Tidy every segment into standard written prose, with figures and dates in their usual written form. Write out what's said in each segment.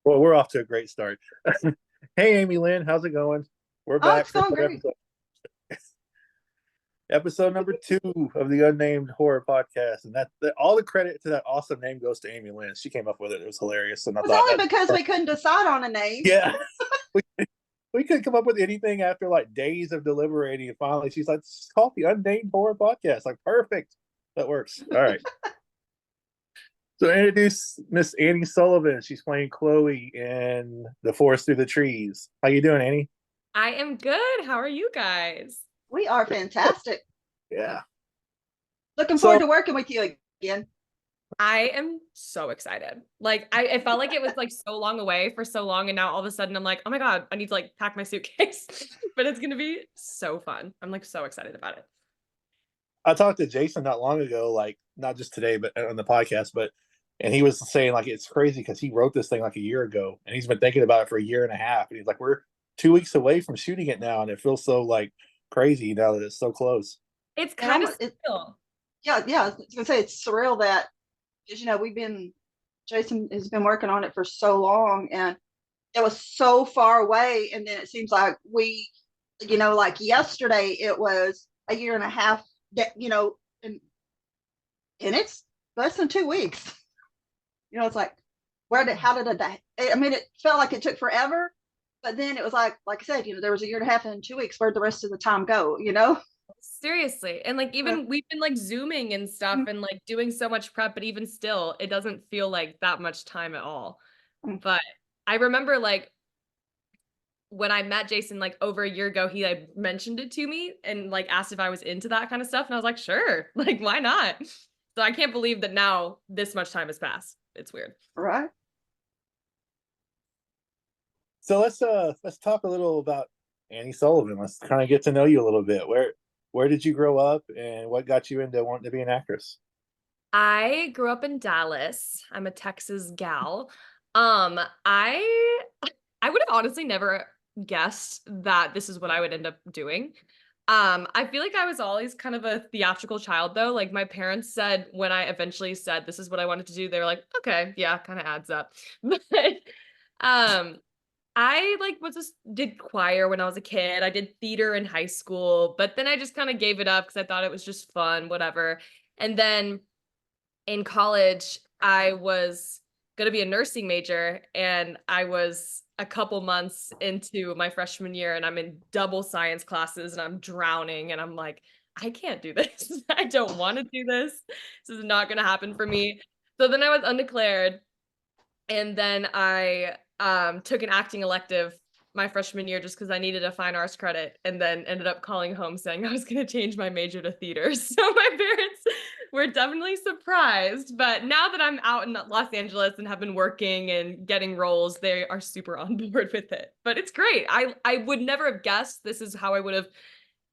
Well, we're off to a great start. Hey, Amy Lynn, how's it going? We're Oh, back it's for going another great. episode number two of the Unnamed Horror Podcast, and all the credit to that awesome name goes to Amy Lynn. She came up with it. It was hilarious, and I It was thought only that's because we perfect. couldn't decide on a name. Yeah, we we couldn't come up with anything after like days of deliberating, and finally she's like, "It's called the Unnamed Horror Podcast." Like, perfect. That works. All right. So introduce Miss Annie Sullivan. She's playing Chloe in The Forest Through the Trees. How you doing, Annie? I am good. How are you guys? We are fantastic. Yeah. Looking forward So to working with you again. I am so excited. Like I felt like it was like so long away for so long, and now all of a sudden I'm like, oh my God, I need to like pack my suitcase. But it's gonna be so fun. I'm like so excited about it. I talked to Jason not long ago, like not just today, but on the podcast, and he was saying like it's crazy because he wrote this thing like a year ago and he's been thinking about it for a year and a half. And he's like, we're 2 weeks away from shooting it now, and it feels so like crazy now that it's so close. It's And kind of it, still. yeah, I was gonna say it's surreal that because we've been Jason has been working on it for so long, and it was so far away, and then it seems like like yesterday it was a year and a half. And it's less than 2 weeks. It's like how did it? I mean, it felt like it took forever, but then it was like I said, there was a year and a half and 2 weeks. Where'd the rest of the time go? Seriously. And like Uh, even we've been like zooming and stuff and like doing so much prep, but even still, it doesn't feel like that much time at all. But I remember like when I met Jason like over a year ago, he like mentioned it to me and like asked if I was into that kind of stuff. And I was like, sure, like why not? So I can't believe that now this much time has passed. It's weird. right. So let's talk a little about Annie Sullivan. Let's kind of get to know you a little bit. Where did you grow up and what got you into wanting to be an actress? I grew up in Dallas. I'm a Texas gal. Um, I I would have honestly never guessed that this is what I would end up doing. I feel like I was always kind of a theatrical child though. Like my parents said when I eventually said this is what I wanted to do, they were like, okay, yeah, kind of adds up. But um I like was just did choir when I was a kid. I did theater in high school, but then I just kind of gave it up because I thought it was just fun, whatever. And then in college, I was going to be a nursing major, and I was a couple months into my freshman year, and I'm in double science classes, and I'm drowning, and I'm like, I can't do this. I don't want to do this. This is not going to happen for me. So then I was undeclared, and then I took an acting elective my freshman year just because I needed a fine arts credit, and then ended up calling home saying I was going to change my major to theater. So my parents were definitely surprised. But now that I'm out in Los Angeles and have been working and getting roles, they are super on board with it. But it's great. I would never have guessed this is how I would have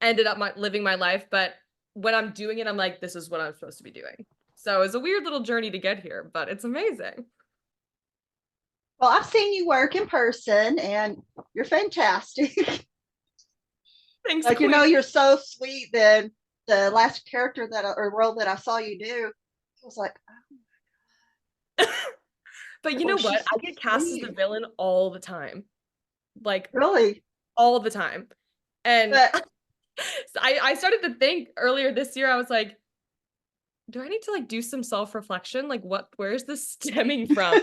ended up living my life. But when I'm doing it, I'm like, this is what I'm supposed to be doing. So it's a weird little journey to get here, but it's amazing. Well, I've seen you work in person, and you're fantastic. Thanks, Like Queen. you're so sweet. Then the last character or role that I saw you do, I was like, But you oh, know what? she's I so get cast as the sweet. villain all the time. Like Really. all the time. And But so I started to think earlier this year, I was like, do I need to like do some self-reflection? Like where is this stemming from?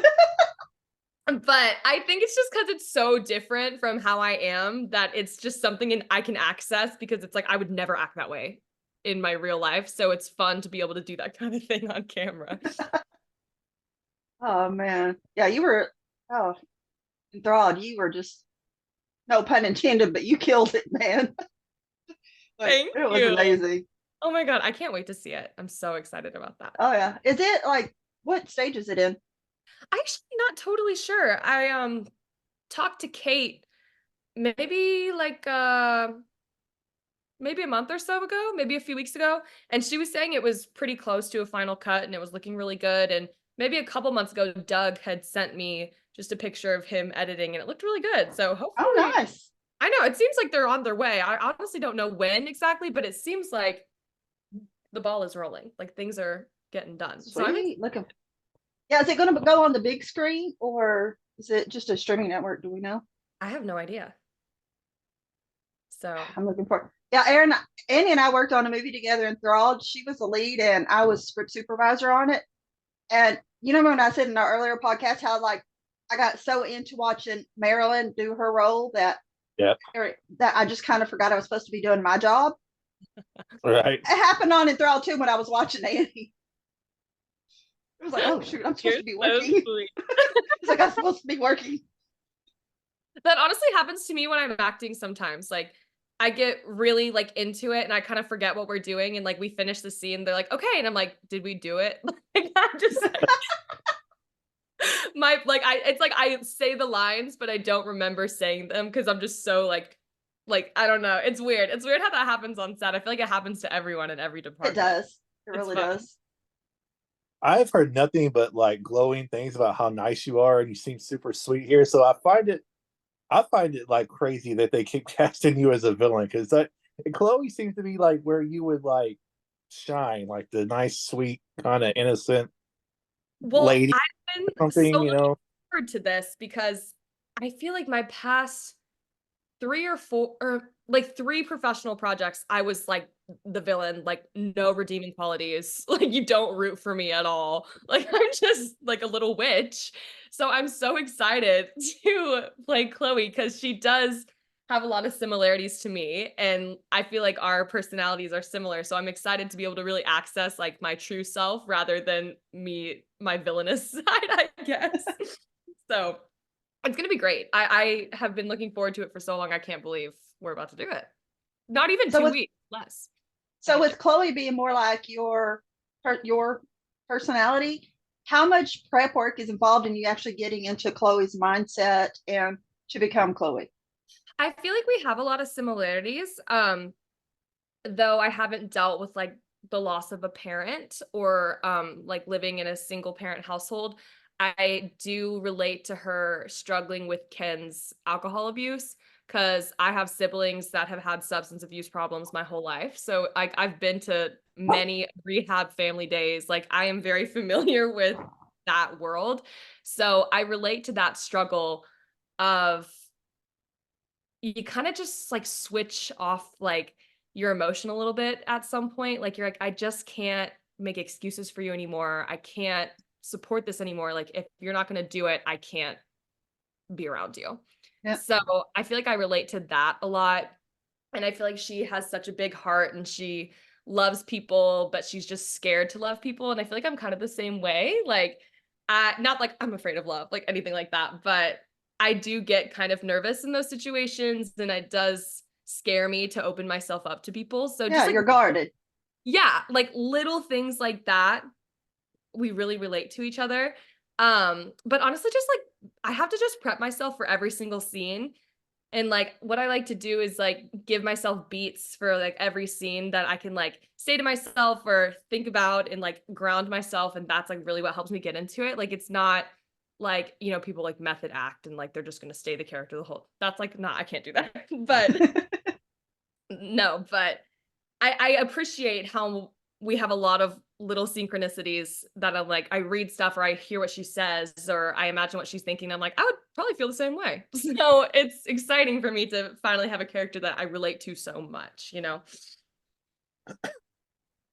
But I think it's just because it's so different from how I am that it's just something I can access because it's like I would never act that way in my real life. So it's fun to be able to do that kind of thing on camera. oh man, yeah, you were oh enthralled. You were just no pun intended, but you killed it, man. Like Thank it was you. amazing. Oh my God, I can't wait to see it. I'm so excited about that. Oh yeah, is it like what stage is it in? I'm actually not totally sure. I talked to Kate maybe like maybe a month or so ago, maybe a few weeks ago, and she was saying it was pretty close to a final cut and it was looking really good. And maybe a couple months ago, Doug had sent me just a picture of him editing and it looked really good. So Oh, hopefully, nice, I know it seems like they're on their way. I honestly don't know when exactly, but it seems like the ball is rolling, like things are getting done. So I'm sweet. Looking, yeah, is it going to go on the big screen or? Is it just a streaming network? Do we know? I have no idea. So I'm looking for. Yeah, Annie and I worked on a movie together, Enthralled. She was the lead, and I was script supervisor on it. And you know when I said in our earlier podcast how like I got so into watching Marilyn do her role that Yeah. that I just kind of forgot I was supposed to be doing my job. Right. It happened on Enthralled too when I was watching Annie. It was like, oh shoot, I'm supposed to be working. It's like I'm supposed to be working. That honestly happens to me when I'm acting sometimes. Like I get really like into it and I kind of forget what we're doing and like we finish the scene, they're like, okay, and I'm like, did we do it? Like I'm just like, it's like I say the lines, but I don't remember saying them because I'm just so like I don't know. It's weird. It's weird how that happens on set. I feel like it happens to everyone in every It department. does. It It's really fun. does. I've heard nothing but like glowing things about how nice you are and you seem super sweet here. So I find it like crazy that they keep casting you as a villain because Chloe seems to be like where you would like shine, like the nice, sweet, kind of innocent Well, lady I've been or something, so you looking know. forward to this because I feel like my past 3 or 4 or like 3 professional projects, I was like the villain, like no redeeming qualities. Like you don't root for me at all. Like I'm just like a little witch. So I'm so excited to play Chloe because she does have a lot of similarities to me and I feel like our personalities are similar. So I'm excited to be able to really access like my true self rather than me my villainous side, I guess. So it's gonna be great. I have been looking forward to it for so long. I can't believe we're about to do it. Not even So 2 with weeks, less. so with Chloe being more like your personality, how much prep work is involved in you actually getting into Chloe's mindset and to become Chloe? I feel like we have a lot of similarities. Though I haven't dealt with like the loss of a parent or like living in a single parent household. I do relate to her struggling with Ken's alcohol abuse because I have siblings that have had substance abuse problems my whole life. So I've been to many rehab family days. Like I am very familiar with that world. So I relate to that struggle of you kind of just like switch off like your emotion a little bit at some point. Like you're like, I just can't make excuses for you anymore. I can't support this anymore. Like if you're not going to do it, I can't be around you. Yeah. So I feel like I relate to that a lot. And I feel like she has such a big heart and she loves people, but she's just scared to love people. And I feel like I'm kind of the same way. Like, not like I'm afraid of love, like anything like that, but I do get kind of nervous in those situations. And it does scare me to open myself up to people. So Yeah, just like, you're guarded. yeah, like little things like that, we really relate to each other. But honestly, just like I have to just prep myself for every single scene and like what I like to do is like give myself beats for like every scene that I can like say to myself or think about and like ground myself. And that's like really what helps me get into it. Like it's not like, you know, people like method act and like they're just gonna stay the character the whole that's like I can't do that. But no, but I appreciate how we have a lot of little synchronicities that I'm like, I read stuff or I hear what she says or I imagine what she's thinking. I'm like, I would probably feel the same way. So it's exciting for me to finally have a character that I relate to so much, you know?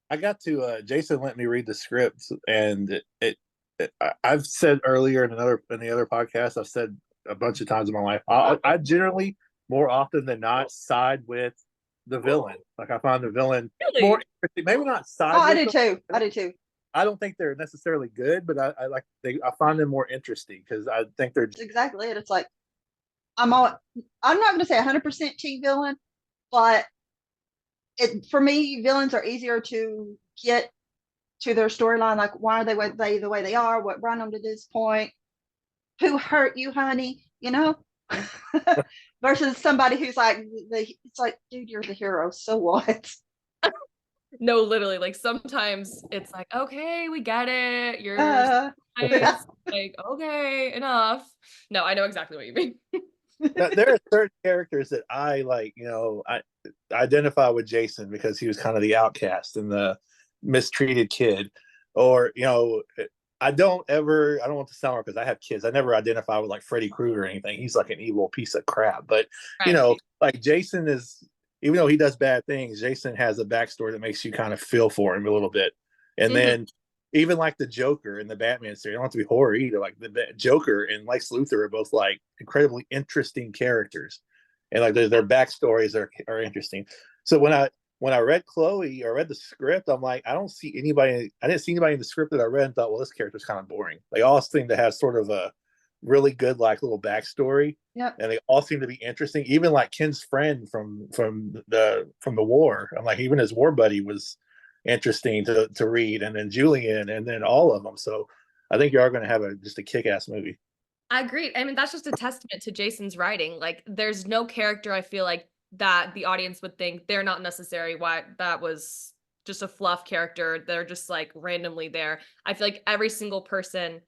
I got to Jason let me read the script, and I've said earlier in the other podcast, I've said a bunch of times in my life, I generally more often than not side with the villain. Like I find the villain more Really? interesting. Maybe not Oh, side I with do them. too. I do too. I don't think they're necessarily good, but I find them more interesting because I think they're It's exactly it. It's like I'm all I'm not gonna say 100% team villain, but for me, villains are easier to get to their storyline. Like, why are they the way they are? What brought them to this point? Who hurt you, honey? You know, versus somebody who's like it's like, dude, you're the hero. So what? No, literally, like sometimes it's like, okay, we get it. You're Uh, nice. Like, okay, enough. No, I know exactly what you mean. there are certain characters that I like. You know, I identify with Jason because he was kind of the outcast and the mistreated kid, or you know, I don't want to sound because I have kids. I never identify with like Freddy Krueger or anything. He's like an evil piece of crap. But Right. like Jason is, even though he does bad things, Jason has a backstory that makes you kind of feel for him a little bit. And then even like the Joker in the Batman series, I don't have to be horror either. Like the Joker and Lex Luthor are both like incredibly interesting characters, and like their backstories are interesting. So when I read Chloe or read the script, I'm like, I didn't see anybody in the script that I read and thought, well, this character's kind of boring. They all seem to have sort of a really good, like, little backstory. Yep. And they all seem to be interesting. Even like Ken's friend from the war. I'm like, even his war buddy was interesting to read. And then Julian, and then all of them. So I think you are going to have just a kick-ass movie. I agree. I mean, that's just a testament to Jason's writing. Like, there's no character I feel like that the audience would think they're not necessary. Why that was just a fluff character. They're just like randomly there. I feel like every single person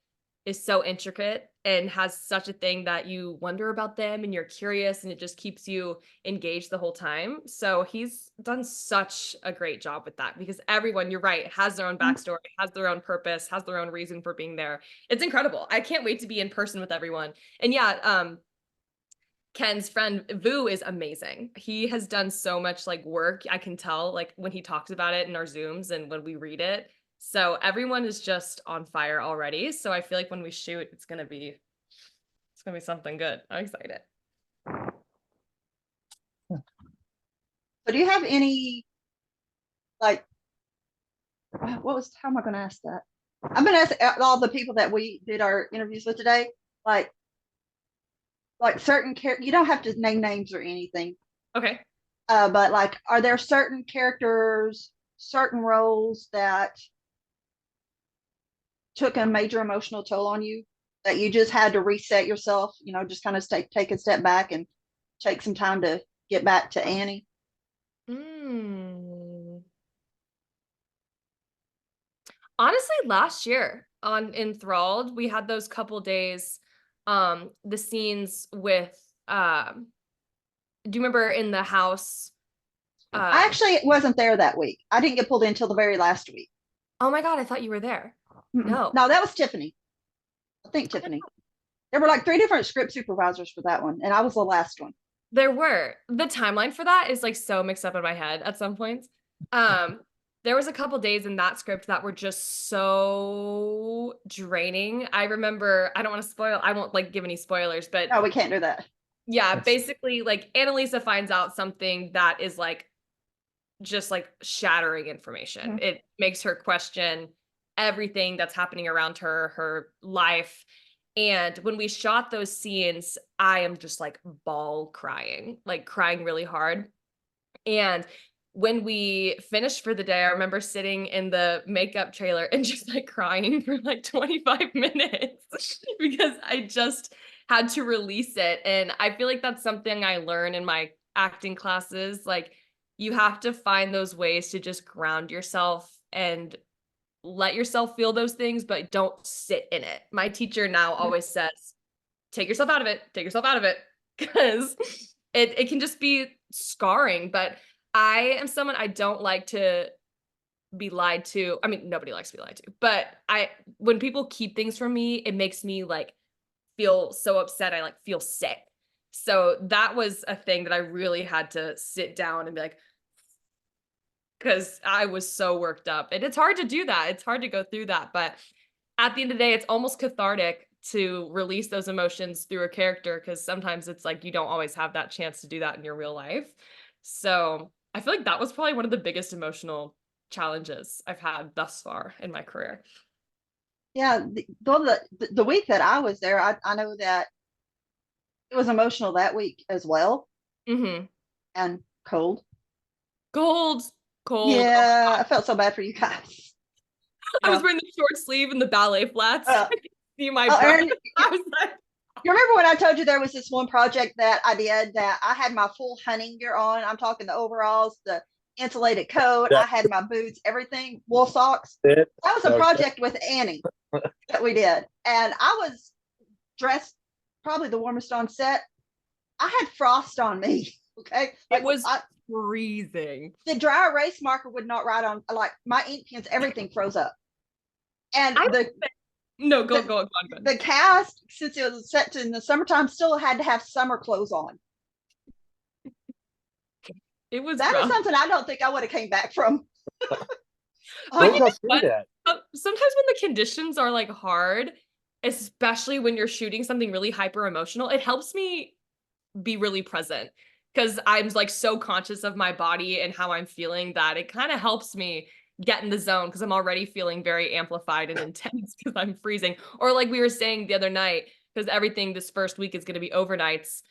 is so intricate and has such a thing that you wonder about them and you're curious and it just keeps you engaged the whole time. So he's done such a great job with that because everyone, you're right, has their own backstory, has their own purpose, has their own reason for being there. It's incredible. I can't wait to be in person with everyone. And yeah, Ken's friend Vu is amazing. He has done so much like work. I can tell like when he talks about it in our Zooms and when we read it. So everyone is just on fire already. So I feel like when we shoot, it's gonna be something good. I'm excited. So do you have any like how am I gonna ask that? I'm gonna ask all the people that we did our interviews with today, like certain characters. You don't have to name names or anything. Okay. But like, are there certain characters, certain roles that took a major emotional toll on you that you just had to reset yourself, just kind of take a step back and take some time to get back to Annie? Honestly, last year on Enthralled, we had those couple days, the scenes with, do you remember in the house? I actually wasn't there that week. I didn't get pulled in until the very last week. Oh my God, I thought you were there. No. No, that was Tiffany. I think Tiffany. There were like 3 different script supervisors for that one, and I was the last one. There were. The timeline for that is like so mixed up in my head at some points. There was a couple days in that script that were just so draining. I remember, I don't want to spoil, I won't like give any spoilers, but No, we can't do that. yeah, basically like Annalisa finds out something that is like just like shattering information. It makes her question everything that's happening around her life. And when we shot those scenes, I am just like like crying really hard. And when we finished for the day, I remember sitting in the makeup trailer and just like crying for like 25 minutes because I just had to release it. And I feel like that's something I learn in my acting classes. Like, you have to find those ways to just ground yourself and let yourself feel those things, but don't sit in it. My teacher now always says, take yourself out of it, because it can just be scarring. But I am someone, I don't like to be lied to. I mean, nobody likes to be lied to, but when people keep things from me, it makes me like feel so upset. I like feel sick. So that was a thing that I really had to sit down and be like, because I was so worked up. And it's hard to do that. It's hard to go through that. But at the end of the day, it's almost cathartic to release those emotions through a character, because sometimes it's like you don't always have that chance to do that in your real life. So I feel like that was probably one of the biggest emotional challenges I've had thus far in my career. Yeah, the week that I was there, I know that it was emotional that week as well, and cold. Cold. Yeah, I felt so bad for you guys. I was wearing the short sleeve and the ballet flats. See my Erin, I was like, you remember when I told you there was this one project that I did that I had my full hunting gear on? I'm talking the overalls, the insulated coat, I had my boots, everything, wool socks. That was a project with Annie that we did. And I was dressed probably the warmest on set. I had frost on me. Okay. It was freezing. The dry erase marker would not write on, like my ink pens, everything froze up. And No, go The- go on. The cast, since it was set in the summertime, still had to have summer clothes on. It was That is rough. something I don't think I would have came back from. Where did y'all shoot What? at? Sometimes when the conditions are like hard, especially when you're shooting something really hyper emotional, it helps me be really present because I'm like so conscious of my body and how I'm feeling that it kind of helps me get in the zone because I'm already feeling very amplified and intense because I'm freezing. Or like we were saying the other night, because everything this first week is going to be overnights,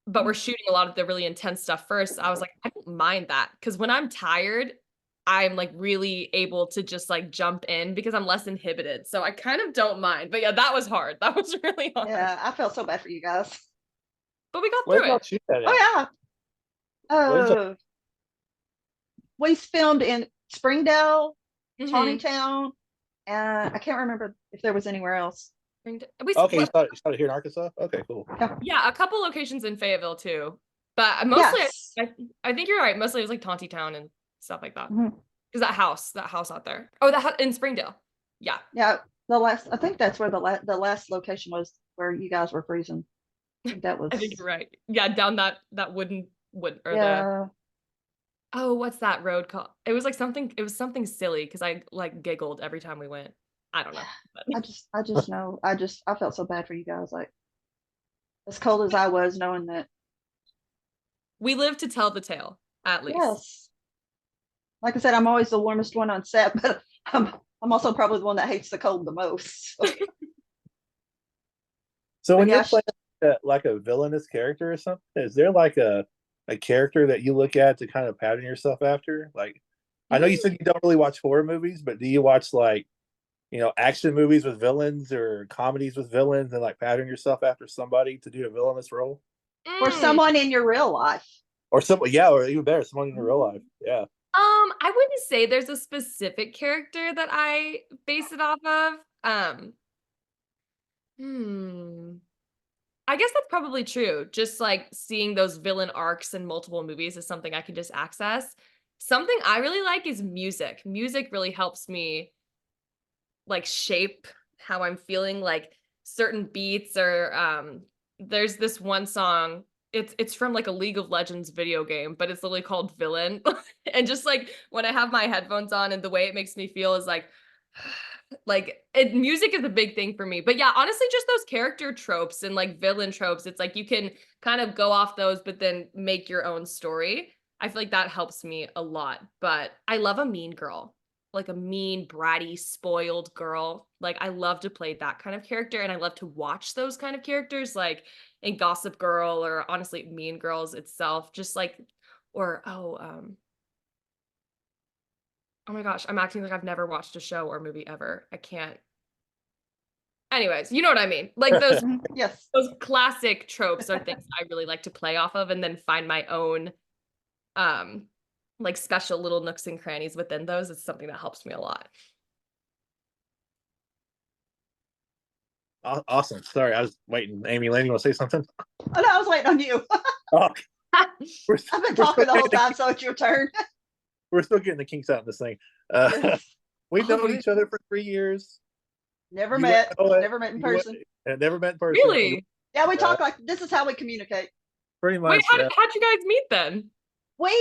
but we're shooting a lot of the really intense stuff first. I was like, I don't mind that because when I'm tired, I'm like really able to just like jump in because I'm less inhibited. So I kind of don't mind. But yeah, that was hard. That was really hard. Yeah, I felt so bad for you guys. But we got Where through did y'all it. shoot that at? Oh yeah. Where did y'all? We filmed in Springdale, Mhm. Town, and I can't remember if there was anywhere else. Okay, you started here in Arkansas. Okay, cool. Yeah, a couple locations in Fayetteville too. But mostly Yes. I think you're right. Mostly it was like Town and stuff like that. Mhm. Because that house out there. Oh, that in Springdale. Yeah. Yeah, I think that's where the last location was where you guys were freezing. I think that was. I think you're right. Yeah, down that wooden wood or the Yeah, oh, what's that road called? It was something silly because I like giggled every time we went. I don't know. But I just know, I felt so bad for you guys. Like as cold as I was, knowing that. we live to tell the tale, at least. Yes, like I said, I'm always the warmest one on set, but I'm also probably the one that hates the cold the most. So But when you're yeah, playing like a villainous character or something, is there like a character that you look at to kind of pattern yourself after? Like, I know you said you don't really watch horror movies, but do you watch like, action movies with villains or comedies with villains and like pattern yourself after somebody to do a villainous role? or Mm. someone in your real life. Or something, yeah, or even better, someone in your real life. Yeah. I wouldn't say there's a specific character that I base it off of. Hmm. I guess that's probably true. Just like seeing those villain arcs in multiple movies is something I can just access. Something I really like is music. Music really helps me like shape how I'm feeling, like certain beats or there's this one song. It's from like a League of Legends video game, but it's literally called Villain. And just like when I have my headphones on and the way it makes me feel is music is a big thing for me. But yeah, honestly, just those character tropes and like villain tropes, it's like you can kind of go off those, but then make your own story. I feel like that helps me a lot. But I love a mean girl, like a mean, bratty, spoiled girl. Like I love to play that kind of character, and I love to watch those kind of characters, like in Gossip Girl or honestly Mean Girls itself. Just like, or oh my gosh, I'm acting like I've never watched a show or movie ever. I can't. Anyways, you know what I mean. Like those Yes. those classic tropes are things I really like to play off of and then find my own um like special little nooks and crannies within those. It's something that helps me a lot. Awesome. Sorry, I was waiting. Amy Lane, you want to say something? Oh no, I was waiting on you. Oh, we're, I've been we're talking the whole getting time, so it's your turn. we're still getting the kinks out in this thing. We've Oh, known really? each other for 3 years. Never You wouldn't met, know it. never met in You wouldn't- person. never met in person. Really? Yeah, we Yeah. talk like this is how we communicate. Pretty Wait, much. how'd you guys meet then? We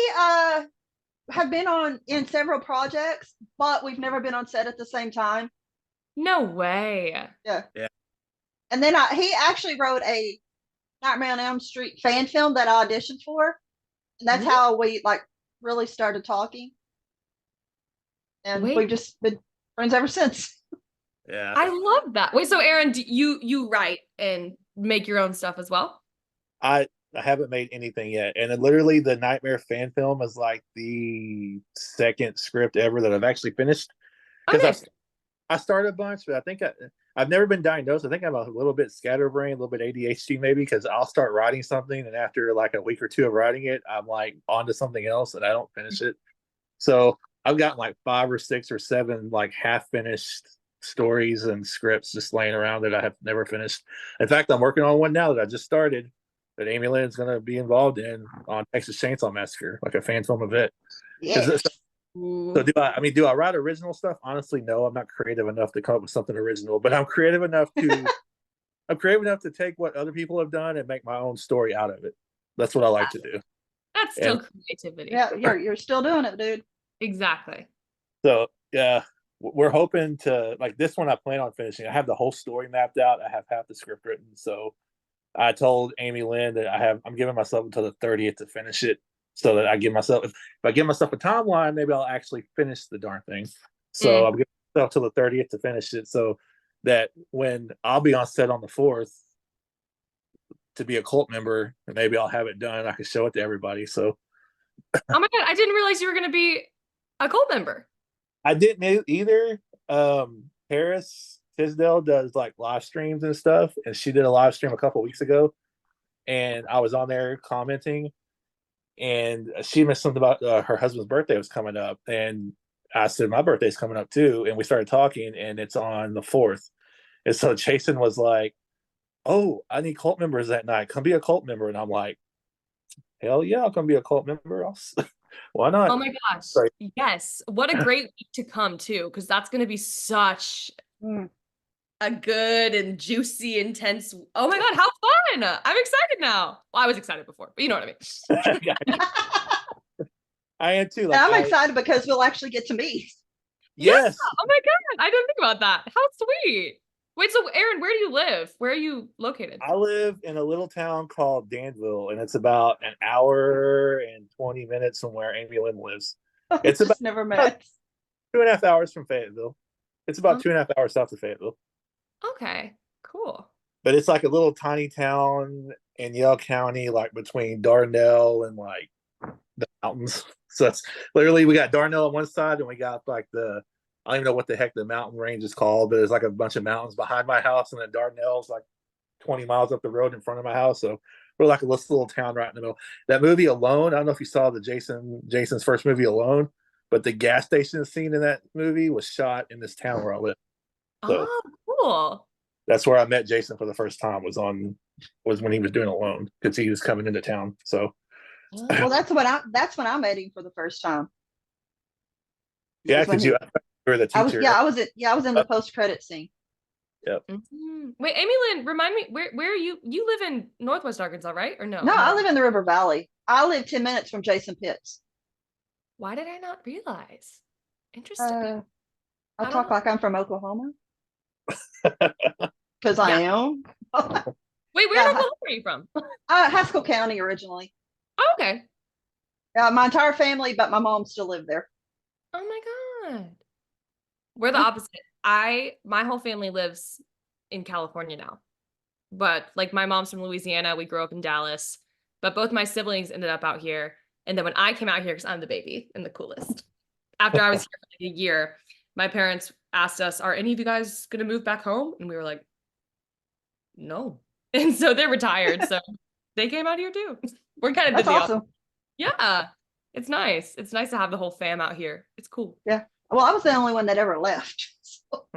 have been on in several projects, but we've never been on set at the same time. No way. Yeah. Yeah. And then he actually wrote a Nightmare on Elm Street fan film that I auditioned for, and that's how we like really started talking. And Wait, we've just been friends ever since. Yeah. I love that. Wait, so Aaron, do you write and make your own stuff as well? I haven't made anything yet, and then literally the Nightmare fan film is like the second script ever that I've actually finished Oh, because nice. I started a bunch, but I think I've never been diagnosed. I think I'm a little bit scatterbrained, a little bit ADHD maybe, because I'll start writing something, and after like a week or two of writing it, I'm like onto something else, and I don't finish it. So I've gotten like 5 or 6 or 7 like half finished stories and scripts just laying around that I have never finished. In fact, I'm working on one now that I just started that Amy Lynn's going to be involved in on Texas Chainsaw Massacre, like a fan film of it. Because Yes. So Ooh. do I write original stuff? Honestly, no, I'm not creative enough to come up with something original, but I'm creative enough to take what other people have done and make my own story out of it. That's what I like to do. That's And still creativity. Yeah, you're still doing it, dude. Exactly. so, yeah, we're hoping to like this one. I plan on finishing. I have the whole story mapped out. I have half the script written. So I told Amy Lynn that I'm giving myself until the 30th to finish it, so that I give myself if I give myself a timeline, maybe I'll actually finish the darn thing. So Mm. I'm giving myself till the 30th to finish it, so that when I'll be on set on the 4th to be a cult member, and maybe I'll have it done. I can show it to everybody. So Oh my God, I didn't realize you were gonna be a cult member. I didn't either. Paris Tisdale does like live streams and stuff, and she did a live stream a couple weeks ago, and I was on there commenting, and she mentioned something about her husband's birthday was coming up, and I said my birthday's coming up too, and we started talking, and it's on the 4th, and so Jason was like, "Oh, I need cult members that night. Come be a cult member," and I'm like, "Hell yeah, I'll come be a cult member. Why not?" Oh my gosh. Sorry. Yes. What a great week to come too, because that's gonna be such Mm. a good and juicy, intense. Oh my God, how fun! I'm excited now. Well, I was excited before, but you know what I mean. I am too. And I'm excited because we'll actually get to meet. Yeah. Yes, Oh my God, I didn't think about that. How sweet. Wait, so Aaron, where do you live? Where are you located? I live in a little town called Danville, and it's about an hour and 20 minutes from where Amy Lynn lives. It's Just never about met. 2.5 hours from Fayetteville. It's about Oh, 2.5 hours south of Fayetteville. okay, cool. But it's like a little tiny town in Yale County, like between Darnell and like the mountains. So that's literally we got Darnell on one side, and we got like I don't even know what the heck the mountain range is called, but there's like a bunch of mountains behind my house, and then Darnell's like 20 miles up the road in front of my house. So we're like a little town right in the middle. That movie Alone, I don't know if you saw Jason's first movie Alone, but the gas station scene in that movie was shot in this town where I live. So Oh, cool. that's where I met Jason for the first time was when he was doing Alone, because he was coming into town. So Well, that's when I met him for the first time. yeah, Was when because you were the teacher. I was in the post credit scene. Yep. Wait, Amy Lynn, remind me where you live in Northwest Arkansas, right? Or no? No, I live in the River Valley. I live 10 minutes from Jason Pitts. Why did I not realize? Interesting. I I don't talk know. like I'm from Oklahoma because I Yeah. am. Wait, where in Oklahoma are you from? Haskell County originally. Oh, okay. My entire family, but my mom still lived there. Oh my God. We're the opposite. My whole family lives in California now. But like my mom's from Louisiana, we grew up in Dallas, but both my siblings ended up out here. And then when I came out here, because I'm the baby and the coolest, after I was here for like a year, my parents asked us, "Are any of you guys gonna move back home?" And we were like, "No." And so they're retired, so they came out here too. We're kind of That's the awesome. Yeah, it's nice. It's nice to have the whole fam out here. It's cool. Yeah. Well, I was the only one that ever left. So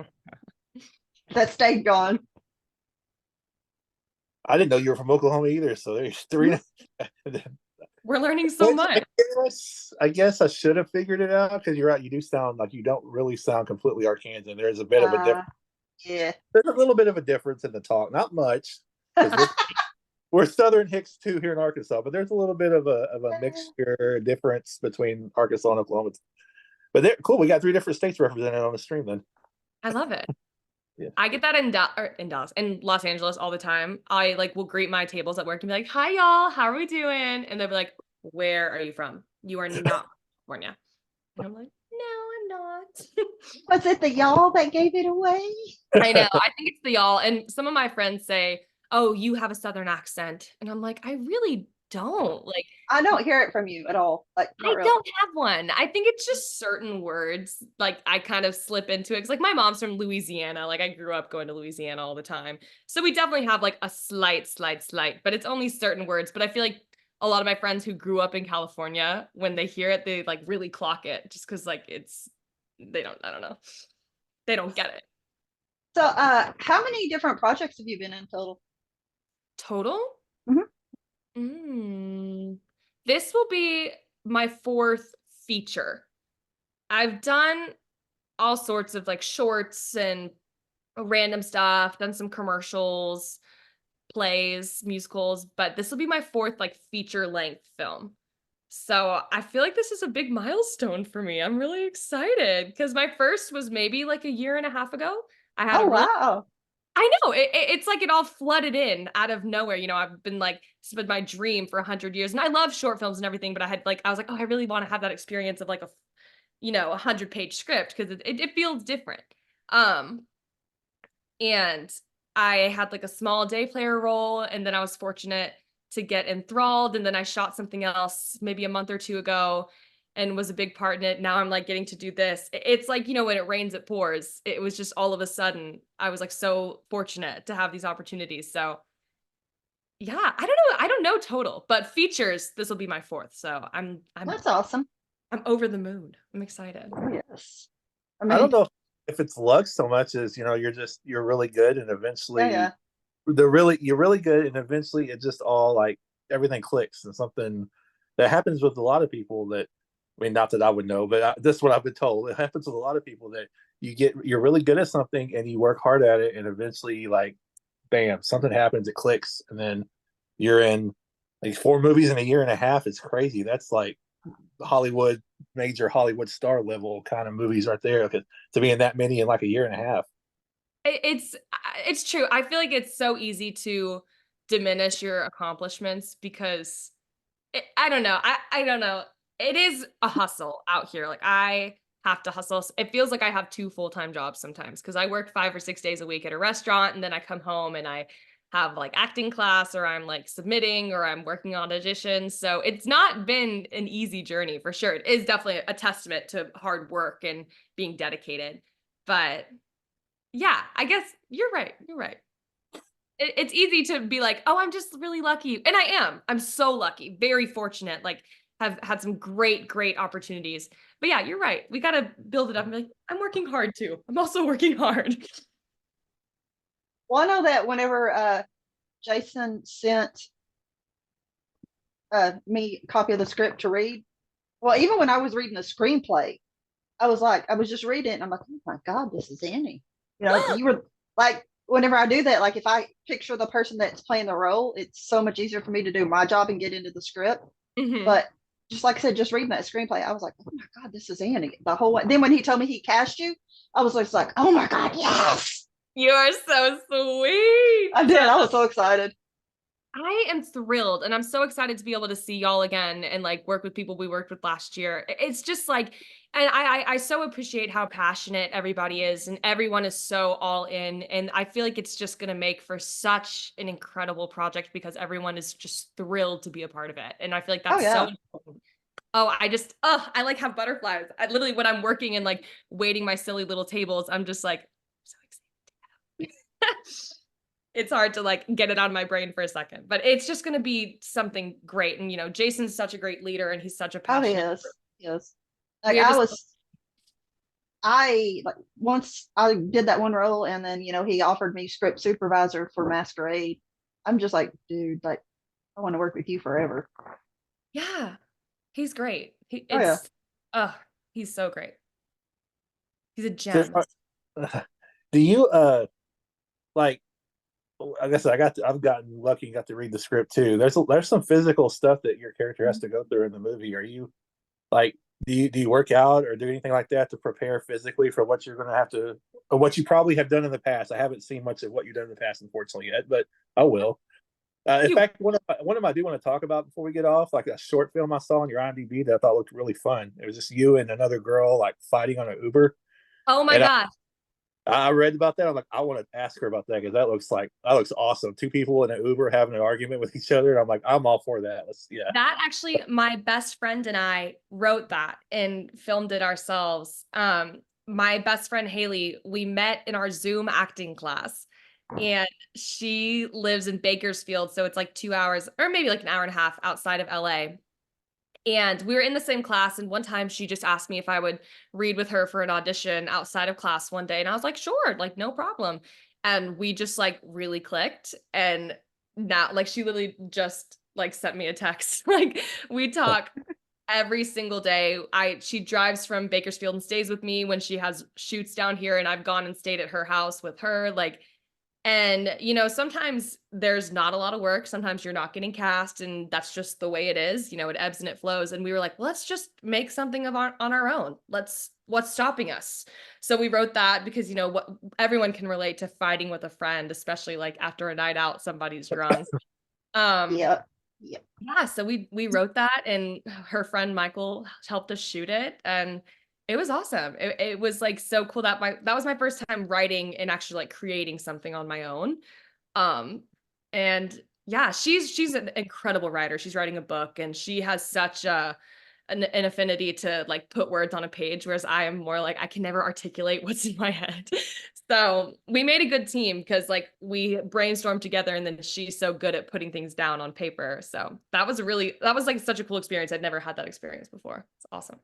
that stayed gone. I didn't know you were from Oklahoma either. So there's three. We're learning so much. I guess I should have figured it out, because you're right. You do sound like you don't really sound completely Arkansan. There's a bit of a difference. Yeah. There's a little bit of a difference in the talk, not much, because we're Southern Hicks too here in Arkansas, but there's a little bit of a mixture difference between Arkansas and Oklahoma. But they're cool. We got 3 different states represented on the stream then. I love it. Yeah. I get that in Dallas, in Los Angeles all the time. I like will greet my tables at work and be like, "Hi y'all, how are we doing?" And they'll be like, "Where are you from? You are not from California." And I'm like, "No, I'm not." Was it the y'all that gave it away? I know. I think it's the y'all. And some of my friends say, "Oh, you have a Southern accent," and I'm like, I really don't. Like, I don't hear it from you at all. Like, I not really. don't have one. I think it's just certain words. Like I kind of slip into it. Cause like my mom's from Louisiana. Like I grew up going to Louisiana all the time. So we definitely have like a slight, but it's only certain words. But I feel like a lot of my friends who grew up in California, when they hear it, they like really clock it just cause like I don't know. They don't get it. So, how many different projects have you been in total? Total? Mhm. This will be my 4th feature. I've done all sorts of like shorts and random stuff, done some commercials, plays, musicals, but this will be my fourth like feature length film. So I feel like this is a big milestone for me. I'm really excited because my first was maybe like a year and a half ago. I had Oh a really wow. I know it's like it all flooded in out of nowhere. You know, I've been like, this has been my dream for 100 years, and I love short films and everything. But I was like, oh, I really want to have that experience of like a 100-page script because it feels different. Um, and I had like a small day player role, and then I was fortunate to get enthralled, and then I shot something else maybe a month or two ago and was a big part in it. Now I'm like getting to do this. It's like, when it rains, it pours. It was just all of a sudden, I was like so fortunate to have these opportunities. So yeah, I don't know. I don't know total, but features, this will be my fourth. So I'm That's awesome. I'm over the moon. I'm excited. Yes. I I don't mean, know if it's luck so much as you're really good, and yeah, eventually yeah. you're really good, and eventually it just all like everything clicks, and something that happens with a lot of people that, I mean, not that I would know, but this is what I've been told. It happens with a lot of people that you're really good at something and you work hard at it, and eventually, like, bam, something happens, it clicks, and then you're in like 4 movies in a year and a half. It's crazy. That's like Hollywood, major Hollywood star level kind of movies right there. Because to be in that many in like a year and a half. It's true. I feel like it's so easy to diminish your accomplishments because I don't know. I don't know. It is a hustle out here. Like I have to hustle. It feels like I have two full-time jobs sometimes because I work 5 or 6 days a week at a restaurant, and then I come home and I have like acting class, or I'm like submitting, or I'm working on auditions. So it's not been an easy journey for sure. It is definitely a testament to hard work and being dedicated. But yeah, I guess you're right. You're right. It's easy to be like, "Oh, I'm just really lucky." And I am. I'm so lucky, very fortunate, like, have had some great, great opportunities. But yeah, you're right. We gotta build it up and be like, "I'm working hard too. I'm also working hard." Well, I know that whenever Jason sent me a copy of the script to read, well, even when I was reading the screenplay, I was just reading it and I'm like, oh my God, this is Annie. You were like, whenever I do that, like if I picture the person that's playing the role, it's so much easier for me to do my job and get into the script. Mhm. But just like I said, just reading that screenplay, I was like, oh my God, this is Annie. The whole way. Then when he told me he cast you, I was just like, oh my God, yes. You are so sweet. I did. I was so excited. I am thrilled, and I'm so excited to be able to see y'all again and like work with people we worked with last year. It's just like, and I so appreciate how passionate everybody is, and everyone is so all in. And I feel like it's just gonna make for such an incredible project because everyone is just thrilled to be a part of it. And I feel like Oh that's so yeah. important. Oh, I like have butterflies. I literally when I'm working and like waiting my silly little tables, I'm just like so excited. It's hard to like get it out of my brain for a second, but it's just going to be something great. And Jason's such a great leader, and he's such a Oh passionate. yes. Yes. Like We're just I like once I did that one role and then he offered me script supervisor for Masquerade. I'm just like, dude, like I want to work with you forever. yeah, he's great. Oh yeah. Oh, he's so great. He's a So, gem. do you like? I guess I've gotten lucky and got to read the script too. There's some physical stuff that your character has to go through in the movie. Are you like do you work out or do anything like that to prepare physically for what you're going to have to, or what you probably have done in the past? I haven't seen much of what you've done in the past, unfortunately, yet, but I will. In You fact, one of them I do want to talk about before we get off, like a short film I saw on your IMDb that I thought looked really fun. It was just you and another girl like fighting on an Uber, Oh my and gosh. I read about that. I'm like, I want to ask her about that because that looks awesome. Two people in an Uber having an argument with each other, and I'm like, I'm all for that. Yeah. That actually, my best friend and I wrote that and filmed it ourselves. My best friend Haley, we met in our Zoom acting class, and she lives in Bakersfield, so it's like 2 hours or maybe like an hour and a half outside of LA. And we were in the same class, and one time she just asked me if I would read with her for an audition outside of class one day, and I was like, "Sure, like no problem." And we just like really clicked, and now like she literally just like sent me a text. Like we talk every single day. She drives from Bakersfield and stays with me when she has shoots down here, and I've gone and stayed at her house with her. Like, and sometimes there's not a lot of work. Sometimes you're not getting cast, and that's just the way it is. It ebbs and it flows. And we were like, well, let's just make something on our own. What's stopping us? So we wrote that because what everyone can relate to fighting with a friend, especially like after a night out, somebody's drunk. Yeah. Yeah, so we wrote that, and her friend Michael helped us shoot it, and it was awesome. It was like so cool that was my first time writing and actually like creating something on my own. And yeah, she's an incredible writer. She's writing a book, and she has such an affinity to like put words on a page, whereas I am more like I can never articulate what's in my head. So we made a good team because like we brainstormed together, and then she's so good at putting things down on paper. So that was like such a cool experience. I'd never had that experience before. It's awesome.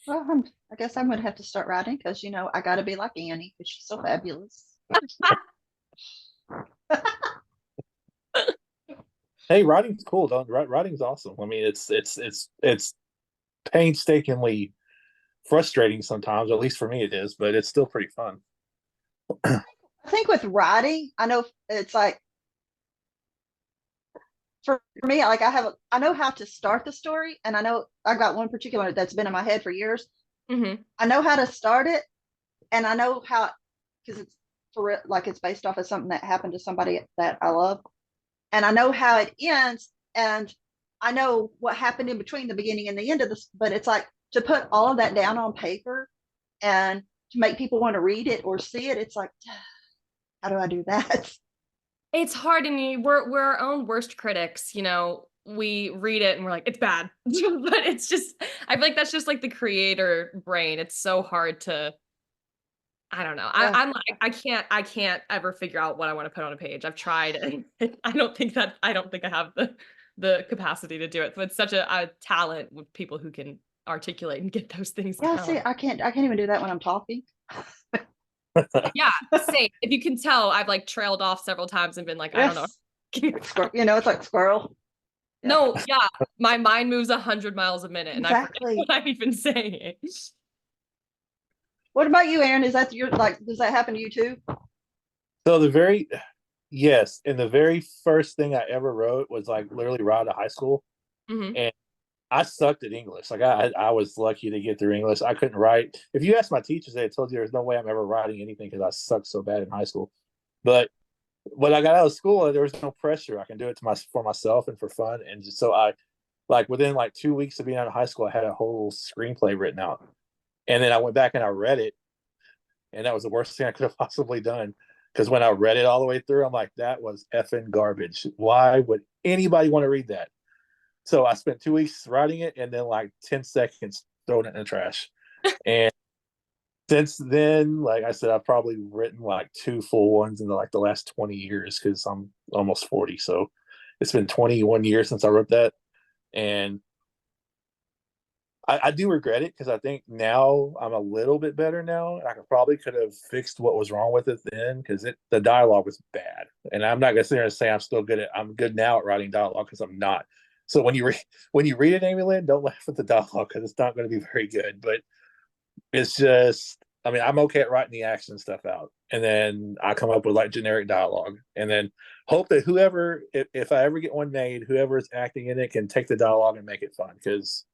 Well, I guess I'm gonna have to start writing because I got to be like Annie because she's so fabulous. Hey, writing's cool. Don't writing's awesome. I mean, it's painstakingly frustrating sometimes. At least for me, it is, but it's still pretty fun. I think with writing, I know it's like for me, like I know how to start the story, and I know I got one particular that's been in my head for years. Mm-hmm. I know how to start it, and I know how because it's based off of something that happened to somebody that I love, and I know how it ends, and I know what happened in between the beginning and the end of this. But it's like to put all of that down on paper and to make people want to read it or see it. It's like, how do I do that? It's hard, and we're our own worst critics. We read it and we're like, it's bad, but it's just I feel like that's just like the creator brain. It's so hard to. I don't know. Yeah. I'm like I can't ever figure out what I want to put on a page. I've tried, and I don't think I have the capacity to do it. So it's such a talent with people who can articulate and get those things Yeah, down. see, I can't even do that when I'm talking. Yeah, same. If you can tell, I've like trailed off several times and been like, I don't know. It's like squirrel. No, yeah, my mind moves 100 miles a minute, and I forget Exactly. what I'm even saying. What about you, Aaron? Is that does that happen to you too? So yes, and the very first thing I ever wrote was like literally right out of high school, Mhm. and I sucked at English. Like I was lucky to get through English. I couldn't write. If you ask my teachers, they told you there's no way I'm ever writing anything because I sucked so bad in high school. But when I got out of school, there was no pressure. I can do it for myself and for fun. And just, so I like within like 2 weeks of being out of high school, I had a whole screenplay written out. And then I went back and I read it, and that was the worst thing I could have possibly done. Because when I read it all the way through, I'm like, that was effing garbage. Why would anybody want to read that? So I spent 2 weeks writing it, and then like 10 seconds throwing it in the trash. And since then, like I said, I've probably written like 2 full ones in like the last 20 years because I'm almost 40. So it's been 21 years since I wrote that. And I do regret it because I think now I'm a little bit better now. I could have fixed what was wrong with it then because the dialogue was bad. And I'm not gonna sit there and say I'm good now at writing dialogue because I'm not. So when you read it, Amy Lynn, don't laugh at the dialogue because it's not going to be very good. But it's just, I mean, I'm okay at writing the action stuff out, and then I come up with like generic dialogue, and then hope that if I ever get one made, whoever is acting in it can take the dialogue and make it fun because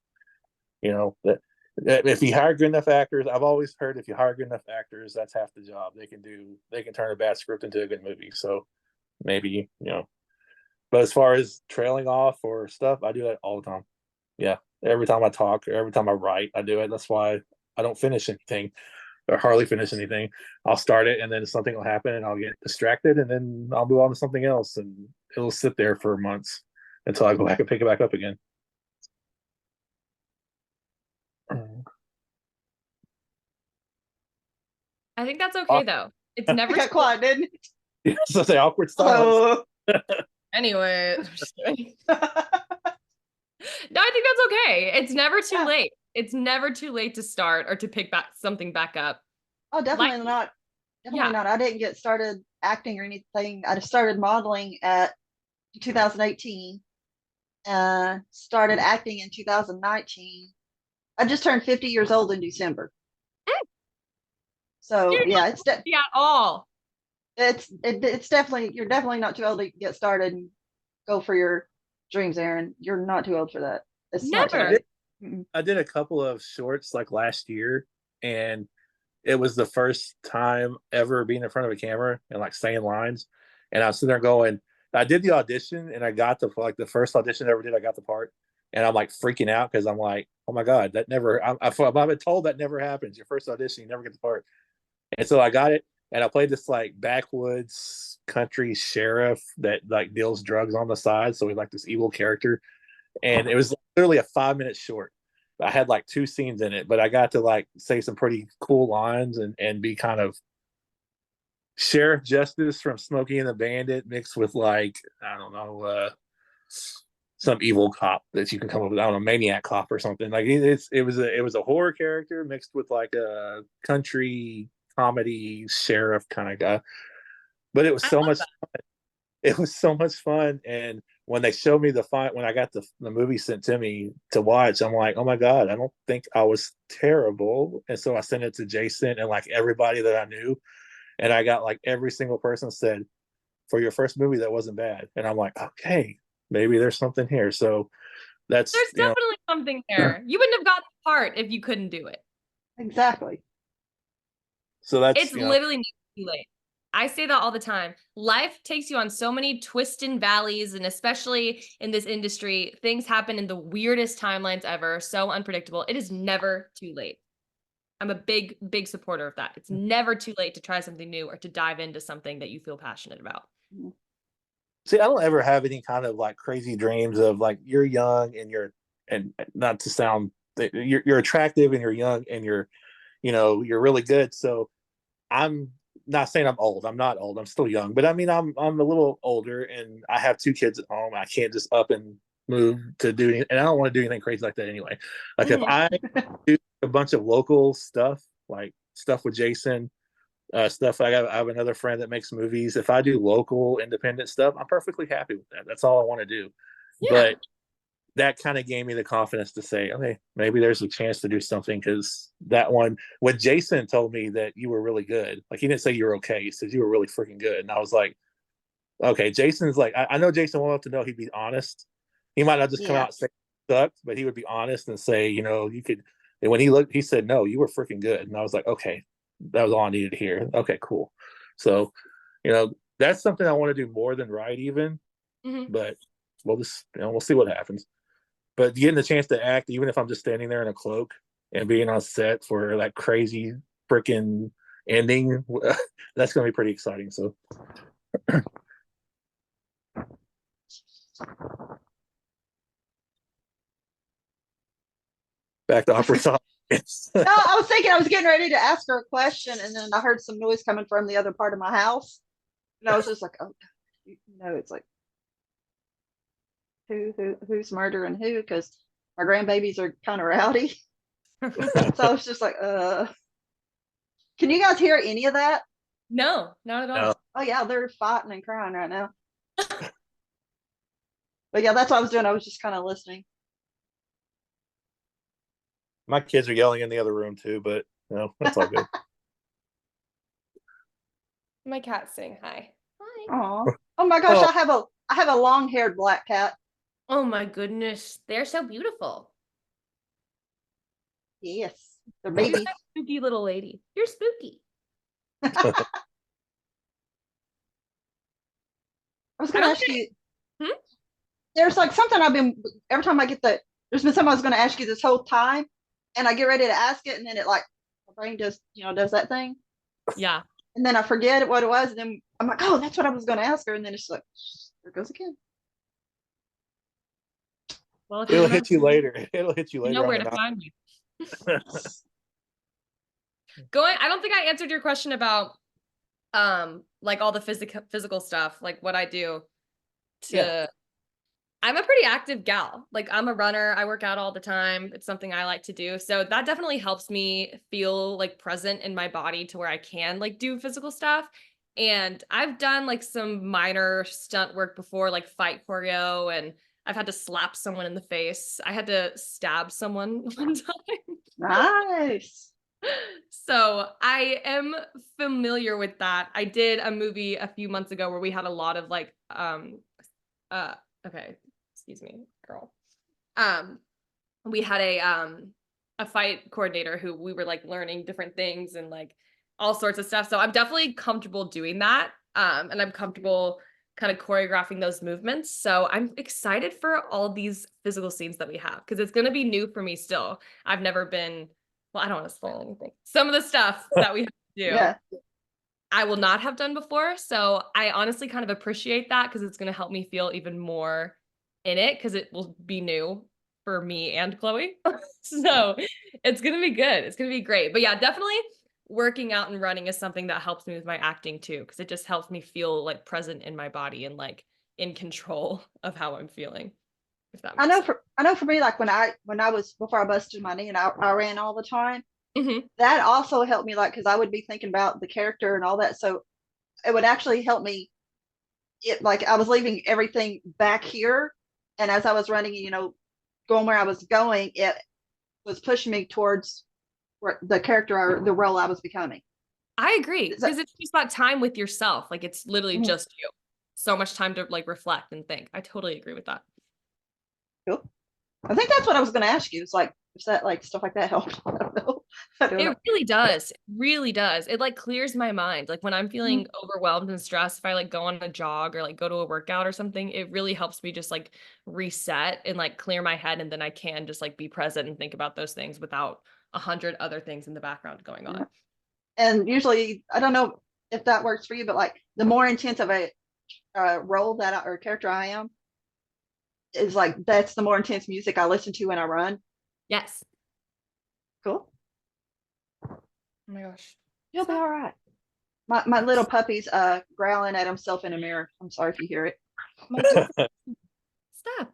that if you hire good enough actors, I've always heard if you hire good enough actors, that's half the job. They can turn a bad script into a good movie. So maybe. But as far as trailing off or stuff, I do that all the time. Yeah, every time I talk, or every time I write, I do it. That's why I don't finish anything or hardly finish anything. I'll start it, and then something will happen, and I'll get distracted, and then I'll move on to something else, and it'll sit there for months until I go back and pick it back up again. I think that's okay though. It's never Got quiet, didn't it? So the awkward silence. Anyway. No, I think that's okay. It's never too late. It's never too late to start or to pick something back up. Oh, definitely not. Definitely not. I didn't get started acting or anything. I just started modeling at 2018, Started acting in 2019. I just turned 50 years old in December. So You're yeah, not 50 at all. it's definitely, you're definitely not too old to get started and go for your dreams, Aaron. You're not too old for that. It's not too I Never. late. did, I did a couple of shorts like last year, and it was the first time ever being in front of a camera and like saying lines. And I was sitting there going, I did the audition and I got the first audition I ever did, I got the part. And I'm like freaking out because I'm like, oh my God, that never, I've been told that never happens. Your first audition, you never get the part. And so I got it, and I played this like backwoods country sheriff that like deals drugs on the side. So he's like this evil character. And it was literally a 5 minute short. I had like two scenes in it, but I got to like say some pretty cool lines and be kind of Sheriff Justice from Smokey and the Bandit mixed with like, I don't know, some evil cop that you can come up with. I don't know, maniac cop or something. Like it was a horror character mixed with like a country comedy sheriff kind of guy. But it was I so love much it was so much fun. And when they showed me when I got the movie sent to me to watch, I'm like, oh my God, I don't think I was terrible. And so I sent it to Jason and like everybody that I knew. And I got like every single person said, for your first movie, that wasn't bad. And I'm like, okay, maybe there's something here. So that's, There's definitely something there. You wouldn't have gotten the part if you couldn't do it. Exactly. so that's, It's literally never too late. I say that all the time. Life takes you on so many twists and valleys, and especially in this industry, things happen in the weirdest timelines ever, so unpredictable. It is never too late. I'm a big, big supporter of that. It's never too late to try something new or to dive into something that you feel passionate about. See, I don't ever have any kind of like crazy dreams of like you're young and and not to sound, you're attractive and you're young and you're really good. So I'm not saying I'm old. I'm not old. I'm still young, but I mean, I'm a little older and I have two kids at home. I can't just up and move to do anything, and I don't want to do anything crazy like that anyway. Like if I do a bunch of local stuff, like stuff with Jason, stuff. I have another friend that makes movies. If I do local independent stuff, I'm perfectly happy with that. That's all I want to do. Yeah. But that kind of gave me the confidence to say, okay, maybe there's a chance to do something, because that one, when Jason told me that you were really good, like he didn't say you were okay, he said you were really freaking good. And I was like, okay, Jason's like, I know Jason well enough to know he'd be honest. He might not just come Yeah. out and say sucked, but he would be honest and say, you could. And when he said, no, you were freaking good. And I was like, okay, that was all I needed to hear. Okay, cool. So, that's something I want to do more than write even, but we'll see what happens. But getting the chance to act, even if I'm just standing there in a cloak and being on set for that crazy freaking ending, that's going to be pretty exciting. So back to opera song. No, I was thinking I was getting ready to ask her a question, and then I heard some noise coming from the other part of my house, and I was just like, oh, it's like who's murdering who? Because my grandbabies are kind of rowdy, so I was just like, Can you guys hear any of that? No, not at all. No. Oh yeah, they're fighting and crying right now. But yeah, that's what I was doing. I was just kind of listening. My kids are yelling in the other room too, but that's all good. My cat's saying hi. Hi. Aw. Oh my gosh, Oh. I have a long-haired black cat. Oh my goodness. They're so beautiful. Yes, they're You're babies. a spooky little lady. You're spooky. I was going to ask you. There's like something every time I get there's been something I was going to ask you this whole time, and I get ready to ask it, and then it like, my brain does that thing. Yeah. And then I forget what it was, and then I'm like, oh, that's what I was going to ask her, and then it's like, there it goes again. Well, if It'll hit you later. It'll hit you later. You know where to find me. I don't think I answered your question about like all the physical stuff, like what I do I'm a pretty active gal. Like I'm a runner. I work out all the time. It's something I like to do. So that definitely helps me feel like present in my body to where I can like do physical stuff. And I've done like some minor stunt work before, like fight choreo, and I've had to slap someone in the face. I had to stab someone one time. Nice. So I am familiar with that. I did a movie a few months ago where we had a lot of like okay, excuse me, girl. We had a fight coordinator who we were like learning different things and like all sorts of stuff. So I'm definitely comfortable doing that. And I'm comfortable kind of choreographing those movements. So I'm excited for all these physical scenes that we have because it's going to be new for me still. I've never been, well, I don't want to spoil anything. Some of the stuff that we have to do, Yeah. I will not have done before. So I honestly kind of appreciate that because it's going to help me feel even more in it because it will be new for me and Chloe. So it's going to be good. It's going to be great. But yeah, definitely working out and running is something that helps me with my acting too because it just helps me feel like present in my body and like in control of how I'm feeling. If that makes sense. I know for me, like when I was before I busted my knee and I ran all the time, Mhm. that also helped me like because I would be thinking about the character and all that. So it would actually help me. It like I was leaving everything back here, and as I was running, going where I was going, it was pushing me towards the character or the role I was becoming. I agree Is that because it's just that time with yourself. Like it's literally mhm, just you. So much time to like reflect and think. I totally agree with that. cool? I think that's what I was going to ask you. It's like, is that like stuff like that helped? I don't know. I don't know. It really does. It really does. It like clears my mind. Like when I'm Mhm. feeling overwhelmed and stressed, if I like go on a jog or like go to a workout or something, it really helps me just like reset and like clear my head. And then I can just like be present and think about those things without 100 other things in the background going Yeah. on. And usually, I don't know if that works for you, but like the more intense of a role or character I am, is like that's the more intense music I listen to when I run. Yes. Cool. Oh my gosh. You'll be Stop. all right. My little puppy's growling at himself in a mirror. I'm sorry if you hear it. My dog. Stop.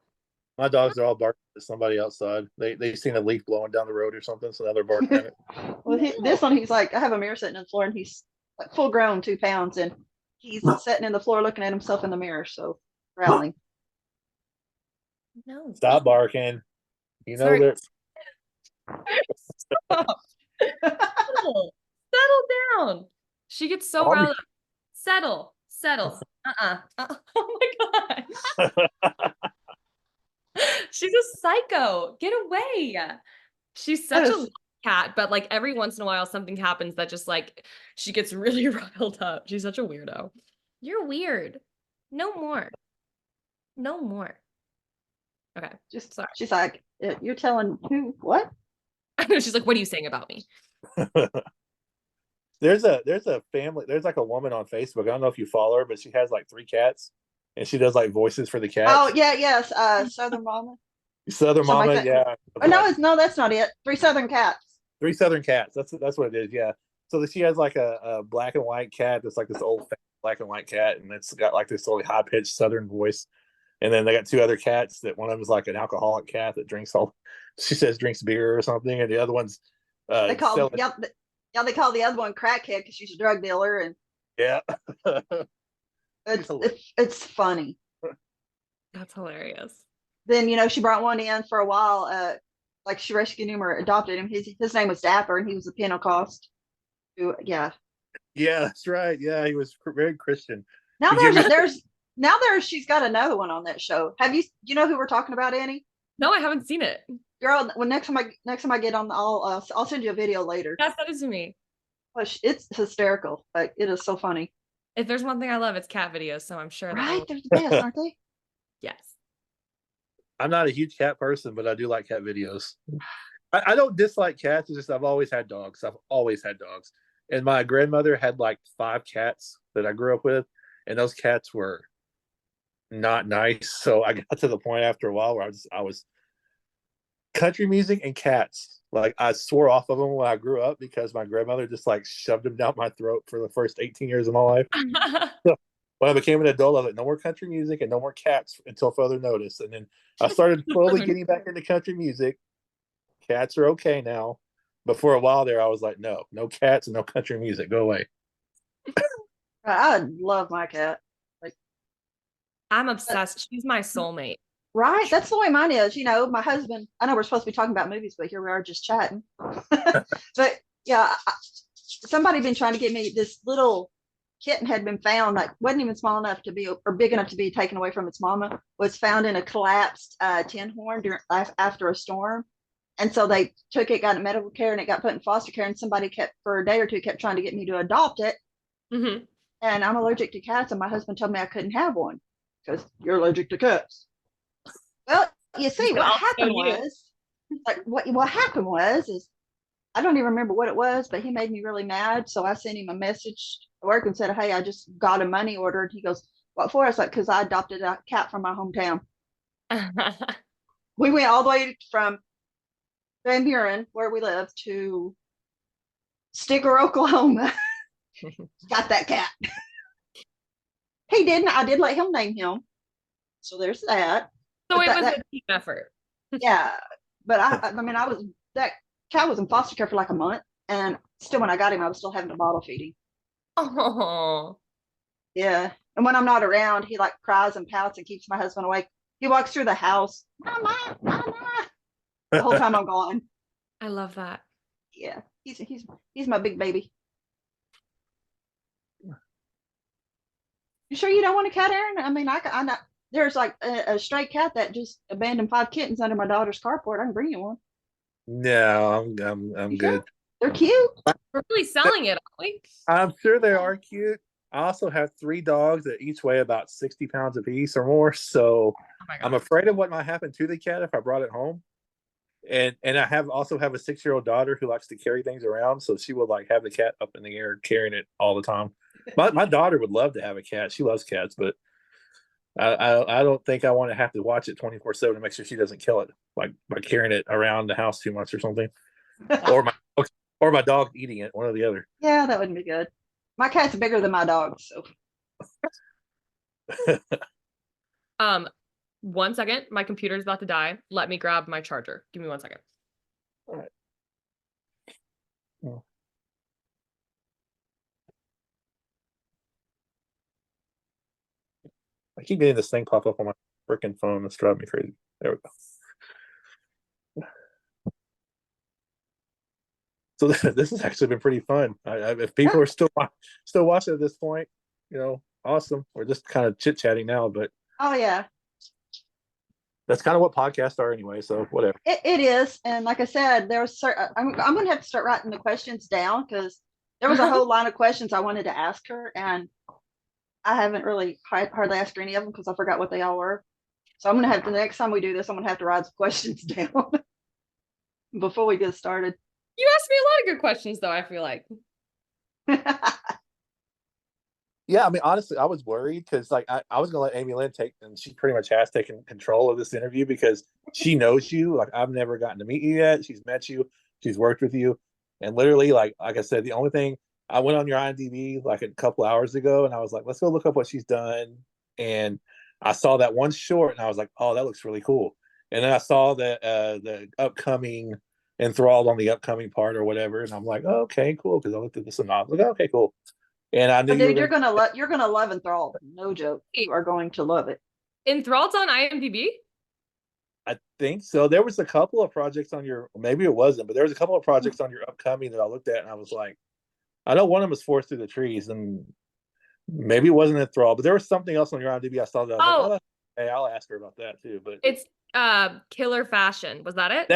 My dogs are all barking at somebody outside. They've seen a leaf blowing down the road or something, so now they're barking at it. Well, this No. one, he's like, I have a mirror sitting on the floor, and he's like full grown, 2 pounds, and he's sitting in the floor looking at himself in the mirror, so growling. No. Stop barking. You know Sorry. that. Stop. Settle. Settle down. She gets so Mommy. riled up. Settle. Settle. Oh my God. She's a psycho. Get away. She's such a Yes. little cat, but like every once in a while something happens that just like she gets really riled up. She's such a weirdo. You're weird. No more. No more. Okay. Just Sorry. she's like, you're telling who what? She's like, what are you saying about me? There's a family. There's like a woman on Facebook. I don't know if you follow her, but she has like 3 cats, and she does like voices for the Oh cats. yeah, yes, Southern Mama, Southern something like Mama, that. yeah. Oh no, it's no, that's not it. 3 Southern Cats. 3 Southern Cats. That's what it is. Yeah. So she has like a black and white cat that's like this old black and white cat, and it's got like this really high pitched Southern voice. And then they got 2 other cats. That one of them is like an alcoholic cat that drinks all. She says drinks beer or something, and the other one's They call selling. yeah, they call the other one crackhead because she's a drug dealer, and Yeah. it's funny. That's hilarious. Then she brought one in for a while. Like she rescued him or adopted him. His name was Dapper, and he was a Pentecost. Who, yeah. Yeah, that's right. Yeah, he was very Christian. Now He gave me there's she's got another one on that show. Have you know who we're talking about, Annie? No, I haven't seen it. Girl, when next time I get on, I'll send you a video later. Yeah, send it to me. It's hysterical. Like it is so funny. If there's one thing I love, it's cat videos, so I'm sure that Right? They're the best, aren't they? yes. I'm not a huge cat person, but I do like cat videos. I don't dislike cats. It's just I've always had dogs. I've always had dogs. And my grandmother had like 5 cats that I grew up with, and those cats were not nice. So I got to the point after a while where I was country music and cats. Like I swore off of them when I grew up because my grandmother just like shoved them down my throat for the first 18 years of my life. So when I became an adult, I was like, no more country music and no more cats until further notice. And then I started slowly getting back into country music. Cats are okay now. But for a while there, I was like, no cats and no country music. Go away. I love my cat. Like I'm obsessed. She's my soulmate. Right? That's the way mine is. You know, my husband, I know we're supposed to be talking about movies, but here we are just chatting. But yeah, somebody been trying to get me this little kitten had been found, like wasn't even small enough to be or big enough to be taken away from its mama, was found in a collapsed tin horn after a storm. And so they took it, got it medical care, and it got put in foster care. And somebody kept for a day or two kept trying to get me to adopt it. Hmm. And I'm allergic to cats, and my husband told me I couldn't have one because you're allergic to cats. Well, you see, what Also happened you. was, like, what happened was, is I don't even remember what it was, but he made me really mad. So I sent him a message at work and said, "Hey, I just got a money order." And he goes, "What for?" I was like, "Because I adopted a cat from my hometown." We went all the way from Van Buren, where we live, to Sticker, Oklahoma. Got that cat. He didn't. I did let him name him. So there's that. So But it was that a team effort. yeah. But I mean, that cat was in foster care for like a month, and still, when I got him, I was still having to bottle feed him. Oh, Yeah. And when I'm not around, he like cries and pouts and keeps my husband awake. He walks through the house, "Mama, mama," the whole time I'm gone. I love that. Yeah. He's my big baby. You sure you don't want a cat, Aaron? I mean, I not. There's like a stray cat that just abandoned 5 kittens under my daughter's carport. I can bring you one. No, I'm You sure? good. They're cute. We're really selling it, aren't we? I'm sure they are cute. I also have 3 dogs that each weigh about 60 pounds apiece or more. So Oh my I'm God. afraid of what might happen to the cat if I brought it home. And I also have a 6-year-old daughter who likes to carry things around, so she would like have the cat up in the air carrying it all the time. My daughter would love to have a cat. She loves cats, but I don't think I want to have to watch it 24/7 to make sure she doesn't kill it, like by carrying it around the house too much or something, or my or my dog eating it, one or the other. Yeah, that wouldn't be good. My cat's bigger than my dog, so Um, 1 second. My computer's about to die. Let me grab my charger. Give me 1 second. All right. Oh. I keep getting this thing pop up on my freaking phone. It's driving me crazy. There we go. So this has actually been pretty fun. If people are still watching at this point, awesome. We're just kind of chit chatting now, but oh yeah, that's kind of what podcasts are anyway. So whatever. it is. And like I said, there's certain. I'm going to have to start writing the questions down because there was a whole line of questions I wanted to ask her, and I haven't really hardly asked her any of them because I forgot what they all were. So I'm going to have to, the next time we do this, I'm going to have to write some questions down before we get started. You asked me a lot of good questions, though, I feel like. Yeah, I mean, honestly, I was worried because like I was gonna let Amy Lynn take, and she pretty much has taken control of this interview because she knows you. Like I've never gotten to meet you yet. She's met you, she's worked with you, and literally, like I said, the only thing I went on your IMDb like a couple hours ago, and I was like, let's go look up what she's done, and I saw that one short, and I was like, oh, that looks really cool. And then I saw the upcoming enthralled on the upcoming part or whatever, and I'm like, oh, okay, cool, because I looked at the synopsis, like, okay, cool. And I knew But you were dude, gonna. you're gonna love Enthralled. No joke. You are going to love it. Enthralled's on IMDb? I think so. There was a couple of projects on your, maybe it wasn't, but there was a couple of projects on your upcoming that I looked at and I was like, I know one of them was Forest Through the Trees, and maybe it wasn't Enthralled, but there was something else on your IMDb I saw that I was Oh, like, oh, hey, I'll ask her about that too. But it's Killer Fashion. Was that it?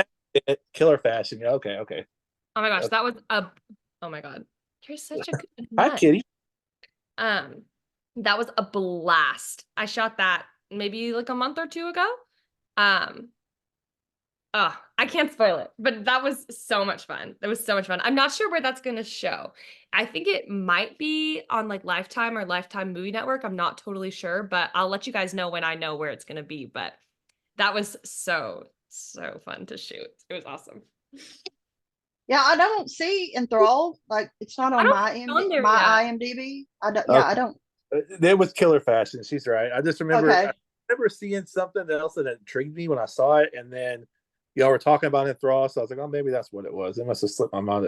that Killer Fashion. Yeah, okay. Oh my gosh, Okay. that was a oh my God. You're such a good Hi, nut. Kitty. That was a blast. I shot that maybe like a month or two ago. Um, oh, I can't spoil it, but that was so much fun. That was so much fun. I'm not sure where that's gonna show. I think it might be on like Lifetime or Lifetime Movie Network. I'm not totally sure, but I'll let you guys know when I know where it's gonna be. But that was so fun to shoot. It was awesome. Yeah, I don't see Enthralled. Like it's not I on don't think it's on there my yet. IMDb. I don't. Yeah, I don't. It was Killer Fashion. She's right. I just remember Okay. I remember seeing something else that intrigued me when I saw it, and then y'all were talking about Enthrall, so I was like, oh, maybe that's what it was. It must have slipped my mind.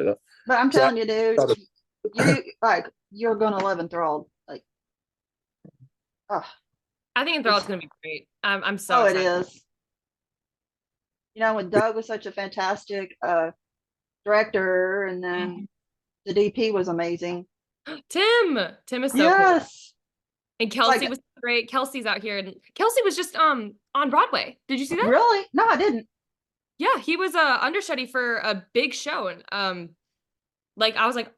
But I'm So telling you, dude, you're gonna love Enthralled. Like, oh, I think Enthralled's gonna be great. I'm so Oh, it excited. is. When Doug was such a fantastic director, and then the DP was amazing. Tim is so cool. Yes. And Kelsey Like, was great. Kelsey's out here, and Kelsey was just on Broadway. Did you see that? really? No, I didn't. Yeah, he was a understudy for a big show, and like I was like,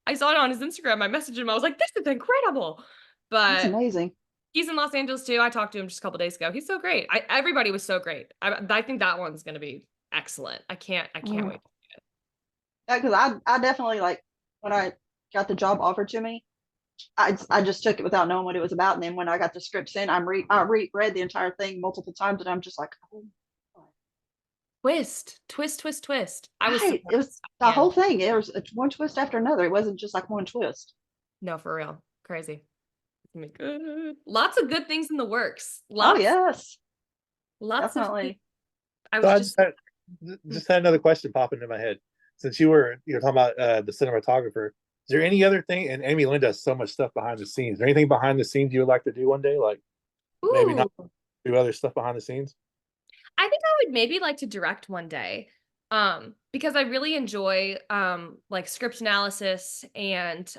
I saw it on his Instagram. I messaged him. I was like, this is incredible. That's But amazing. he's in Los Angeles too. I talked to him just a couple days ago. He's so great. Everybody was so great. I think that one's gonna be excellent. I can't Mm. wait. Yeah, because I definitely, like, when I got the job offered to me, I just took it without knowing what it was about, and then when I got the scripts in, read the entire thing multiple times, and I'm just like, oh, Twist. I was right. It was surprised the at the whole end. thing. It was one twist after another. It wasn't just like one twist. No, for real. Crazy. It's gonna be good. Lots of good things in the works. Oh yes, Lots of things. definitely. I So was I just just had another question pop into my head. Since you're talking about the cinematographer, is there any other thing? And Amy Lynn does so much stuff behind the scenes. Is there anything behind the scenes you would like to do one day? Like maybe not ooh. do other stuff behind the scenes? I think I would maybe like to direct one day. Because I really enjoy like script analysis and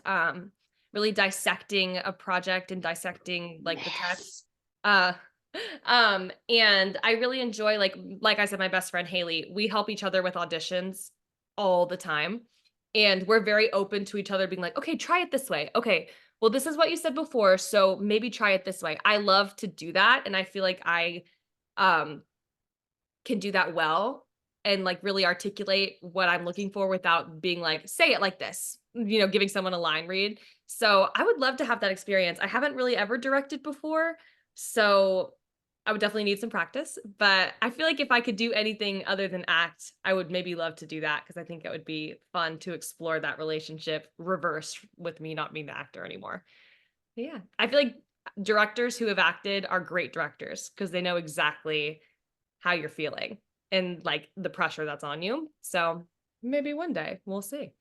really dissecting a project and dissecting like the Yes. text. Uh and I really enjoy like I said, my best friend Haley, we help each other with auditions all the time. And we're very open to each other being like, okay, try it this way. Okay, well, this is what you said before, so maybe try it this way. I love to do that, and I feel like I um can do that well and like really articulate what I'm looking for without being like, say it like this, giving someone a line read. So I would love to have that experience. I haven't really ever directed before. So I would definitely need some practice. But I feel like if I could do anything other than act, I would maybe love to do that because I think it would be fun to explore that relationship reversed with me not being the actor anymore. Yeah. I feel like directors who have acted are great directors because they know exactly how you're feeling and like the pressure that's on you. So maybe one day we'll see.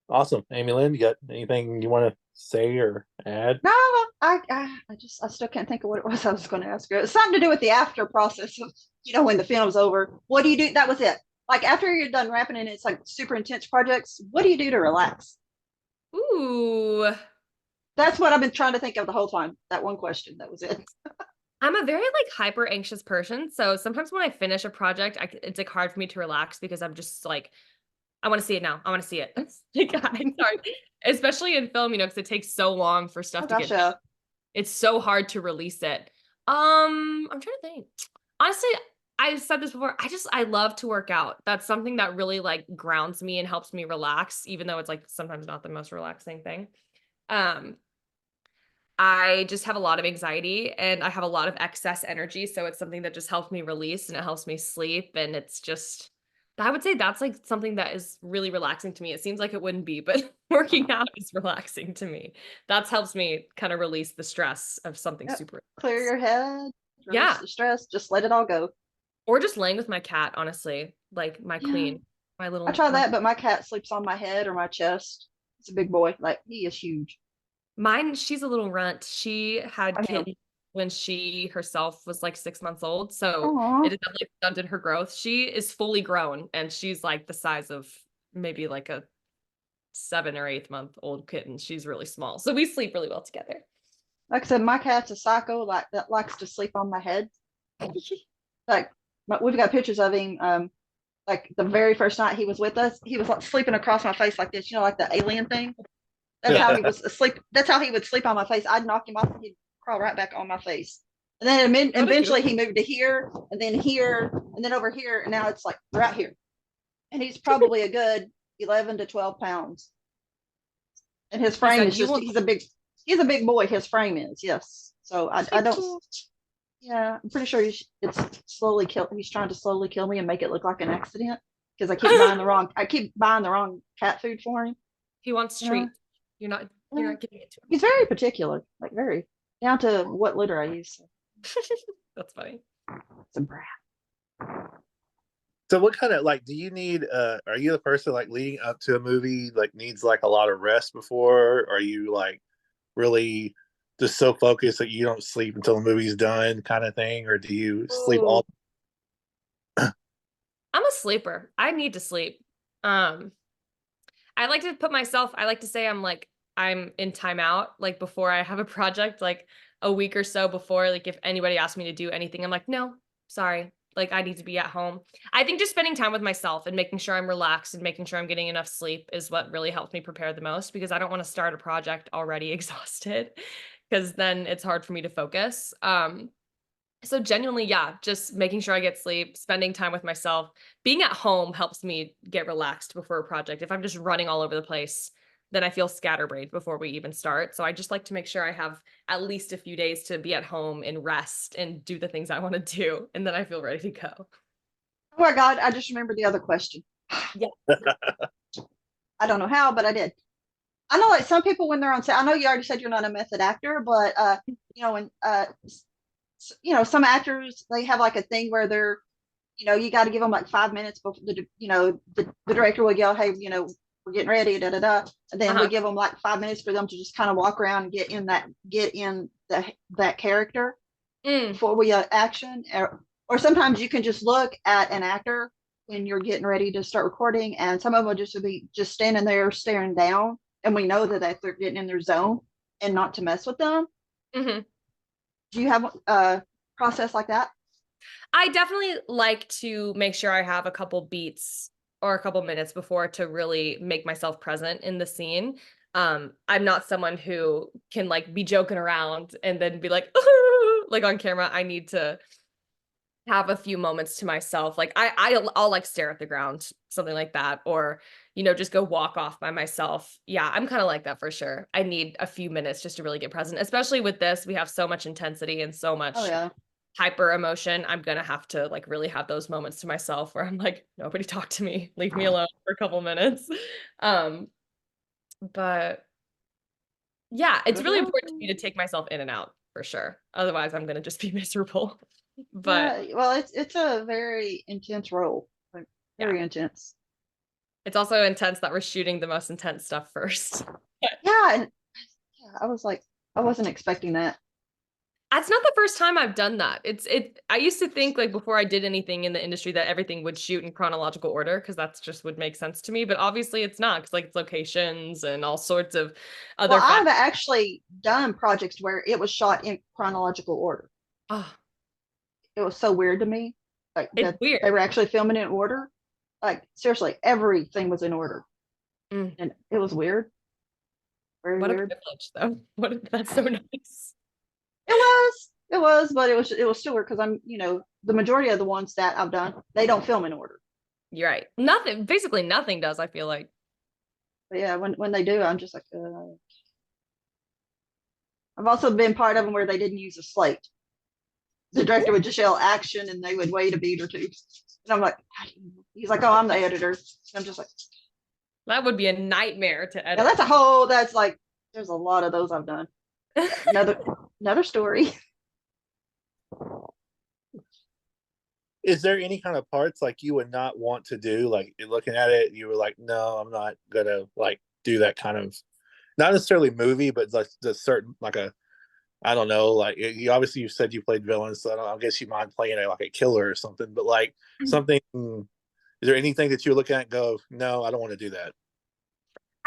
Awesome, Amy Lynn. You got anything you want to say or add? No, I still can't think of what it was I was going to ask her. It's something to do with the after process of, when the film's over. What do you do? That was it. Like, after you're done wrapping and it's like super intense projects, what do you do to relax? Ooh, That's what I've been trying to think of the whole time. That one question. That was it. I'm a very like hyper anxious person. So sometimes when I finish a project, it's like hard for me to relax because I'm just like, I want to see it now. I want to see it. Like, I'm sorry, especially in film, because it takes so long for Oh stuff to gosh, get done. yeah. It's so hard to release it. I'm trying to think. Honestly, I've said this before. I love to work out. That's something that really like grounds me and helps me relax, even though it's like sometimes not the most relaxing thing. Um, I just have a lot of anxiety and I have a lot of excess energy. So it's something that just helps me release and it helps me sleep. And it's just, I would say that's like something that is really relaxing to me. It seems like it wouldn't be, but working out is relaxing to me. That helps me kind of release the stress of something Yep. super Clear intense. your head, release Yeah. the stress, just let it all go. Or just laying with my cat, honestly, like my Yeah. queen, my I little, try my that, but my cat sleeps on my head or my chest. It's a big boy. Like, he is huge. Mine, she's a little runt. She had I know. kittens when she herself was like 6 months old. So Aw. it has definitely stunted her growth. She is fully grown and she's like the size of maybe like a 7 or 8 month old kitten. She's really small. So we sleep really well together. Like I said, my cat's a psycho, like, that likes to sleep on my head. Like, we've got pictures of him. Like, the very first night he was with us, he was like sleeping across my face like this, like the alien thing. That's how he was asleep. That's how he would sleep on my face. I'd knock him off and he'd crawl right back on my face. And then eventually he moved to here, and then over here, and now it's like right here. And he's probably a good 11 to 12 pounds. And his He frame said, is "You just, will." he's a big boy. His frame is, yes. So I don't, Cool. yeah, I'm pretty sure he's trying to slowly kill me and make it look like an accident because I keep buying the wrong cat food for him. He wants You know? treats. You're Yeah. not giving it to He's very particular, like, very down to what litter I use. him. That's funny. It's a brat. So what kind of like do you need are you the person like leading up to a movie like needs like a lot of rest before? Are you like really just so focused that you don't sleep until the movie's done, kind of thing, or do you sleep Ooh, all? I'm a sleeper. I need to sleep. Um, I like to put myself, I like to say I'm in timeout, like before I have a project, like a week or so before, like if anybody asks me to do anything, I'm like, no, sorry. Like I need to be at home. I think just spending time with myself and making sure I'm relaxed and making sure I'm getting enough sleep is what really helps me prepare the most because I don't want to start a project already exhausted because then it's hard for me to focus. So genuinely, yeah, just making sure I get sleep, spending time with myself. Being at home helps me get relaxed before a project. If I'm just running all over the place, then I feel scatterbrained before we even start. So I just like to make sure I have at least a few days to be at home and rest and do the things I want to do, and then I feel ready to go. Oh my God, I just remembered the other question. Yeah. I don't know how, but I did. I know like some people when they're on set, I know you already said you're not a method actor, but when some actors they have like a thing where they're you got to give them like 5 minutes before the director will yell, hey, we're getting ready, da da da, and then we Uh-huh. give them like 5 minutes for them to just kind of walk around and get in that character Mm, before we action, or sometimes you can just look at an actor when you're getting ready to start recording, and some of them will just be just standing there staring down, and we know that they're getting in their zone and not to mess with them. mhm. Do you have a process like that? I definitely like to make sure I have a couple beats or a couple minutes before to really make myself present in the scene. I'm not someone who can like be joking around and then be like, like on camera. I need to have a few moments to myself. Like I'll like stare at the ground, something like that, or just go walk off by myself. Yeah, I'm kind of like that for sure. I need a few minutes just to really get present, especially with this. We have so much intensity and so Oh much yeah. hyper emotion. I'm gonna have to like really have those moments to myself where I'm like, nobody talk to me, leave me alone for a couple minutes. Um, but yeah, it's really important to me to take myself in and out for sure. Otherwise, I'm gonna just be miserable. But Yeah, well, it's a very intense role, like yeah, very intense. it's also intense that we're shooting the most intense stuff first. Yeah, and yeah, I was like, I wasn't expecting that. That's not the first time I've done that. I used to think like before I did anything in the industry that everything would shoot in chronological order because that's just would make sense to me, but obviously it's not because like it's locations and all sorts of Well, other I've factors. actually done projects where it was shot in chronological order. Oh, It was so weird to me, like it's that they weird. were actually filming in order. Like seriously, everything was in order, Mm, and it was weird, very what a weird. privilege though. That's so nice. It was, but it was still weird because the majority of the ones that I've done, they don't film in order. You're right. Nothing, basically nothing does, I feel like. But yeah, when they do, I'm just like, I've also been part of them where they didn't use a slate. The director would just yell action and they would wait a beat or two. And I'm like, he's like, oh, I'm the editor. And I'm just like, That would be a nightmare to yeah, edit. that's like, there's a lot of those I've done. Yeah, another story. Is there any kind of parts like you would not want to do? Like looking at it, you were like, no, I'm not gonna like do that kind of, not necessarily movie, but like the certain like a, I don't know, like you obviously you said you played villains, so I guess you mind playing like a killer or something, but like something. Is there anything that you're looking at and go, no, I don't want to do that?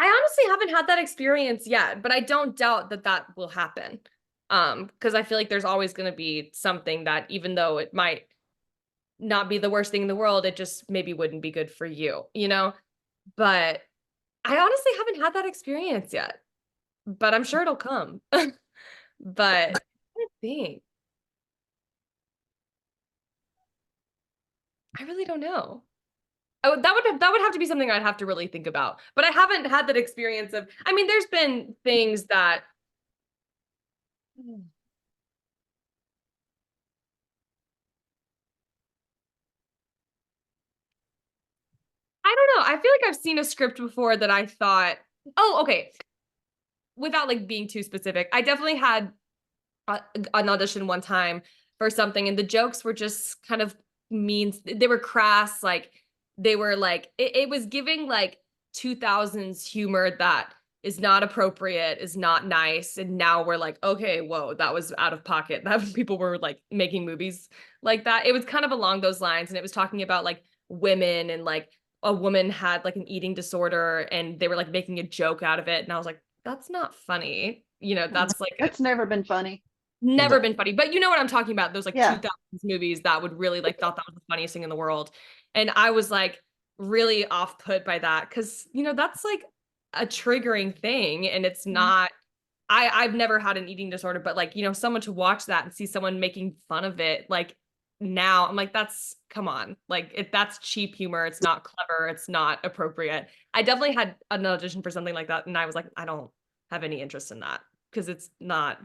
I honestly haven't had that experience yet, but I don't doubt that that will happen. Because I feel like there's always going to be something that even though it might not be the worst thing in the world, it just maybe wouldn't be good for you, you know? But I honestly haven't had that experience yet, but I'm sure it'll come. But I think I really don't know. Oh, that would have to be something I'd have to really think about. But I haven't had that experience of, I mean, there's been things that I don't know. I feel like I've seen a script before that I thought, oh, okay. Without like being too specific, I definitely had an audition one time for something, and the jokes were just kind of mean. They were crass, like they were like it was giving like 2000s humor that is not appropriate, is not nice. And now we're like, okay, whoa, that was out of pocket. That people were like making movies like that. It was kind of along those lines. And it was talking about like women and like a woman had like an eating disorder and they were like making a joke out of it. And I was like, that's not funny. You know, that's like It's never been funny. never been funny. But you know what I'm talking about? Those like Yeah. 2000s movies that would really like thought that was the funniest thing in the world. And I was like really off put by that because, you know, that's like a triggering thing. And it's not, I've never had an eating disorder, but like, you know, someone to watch that and see someone making fun of it, like now I'm like, that's, come on. Like, that's cheap humor. It's not clever. It's not appropriate. I definitely had an audition for something like that. And I was like, I don't have any interest in that because it's not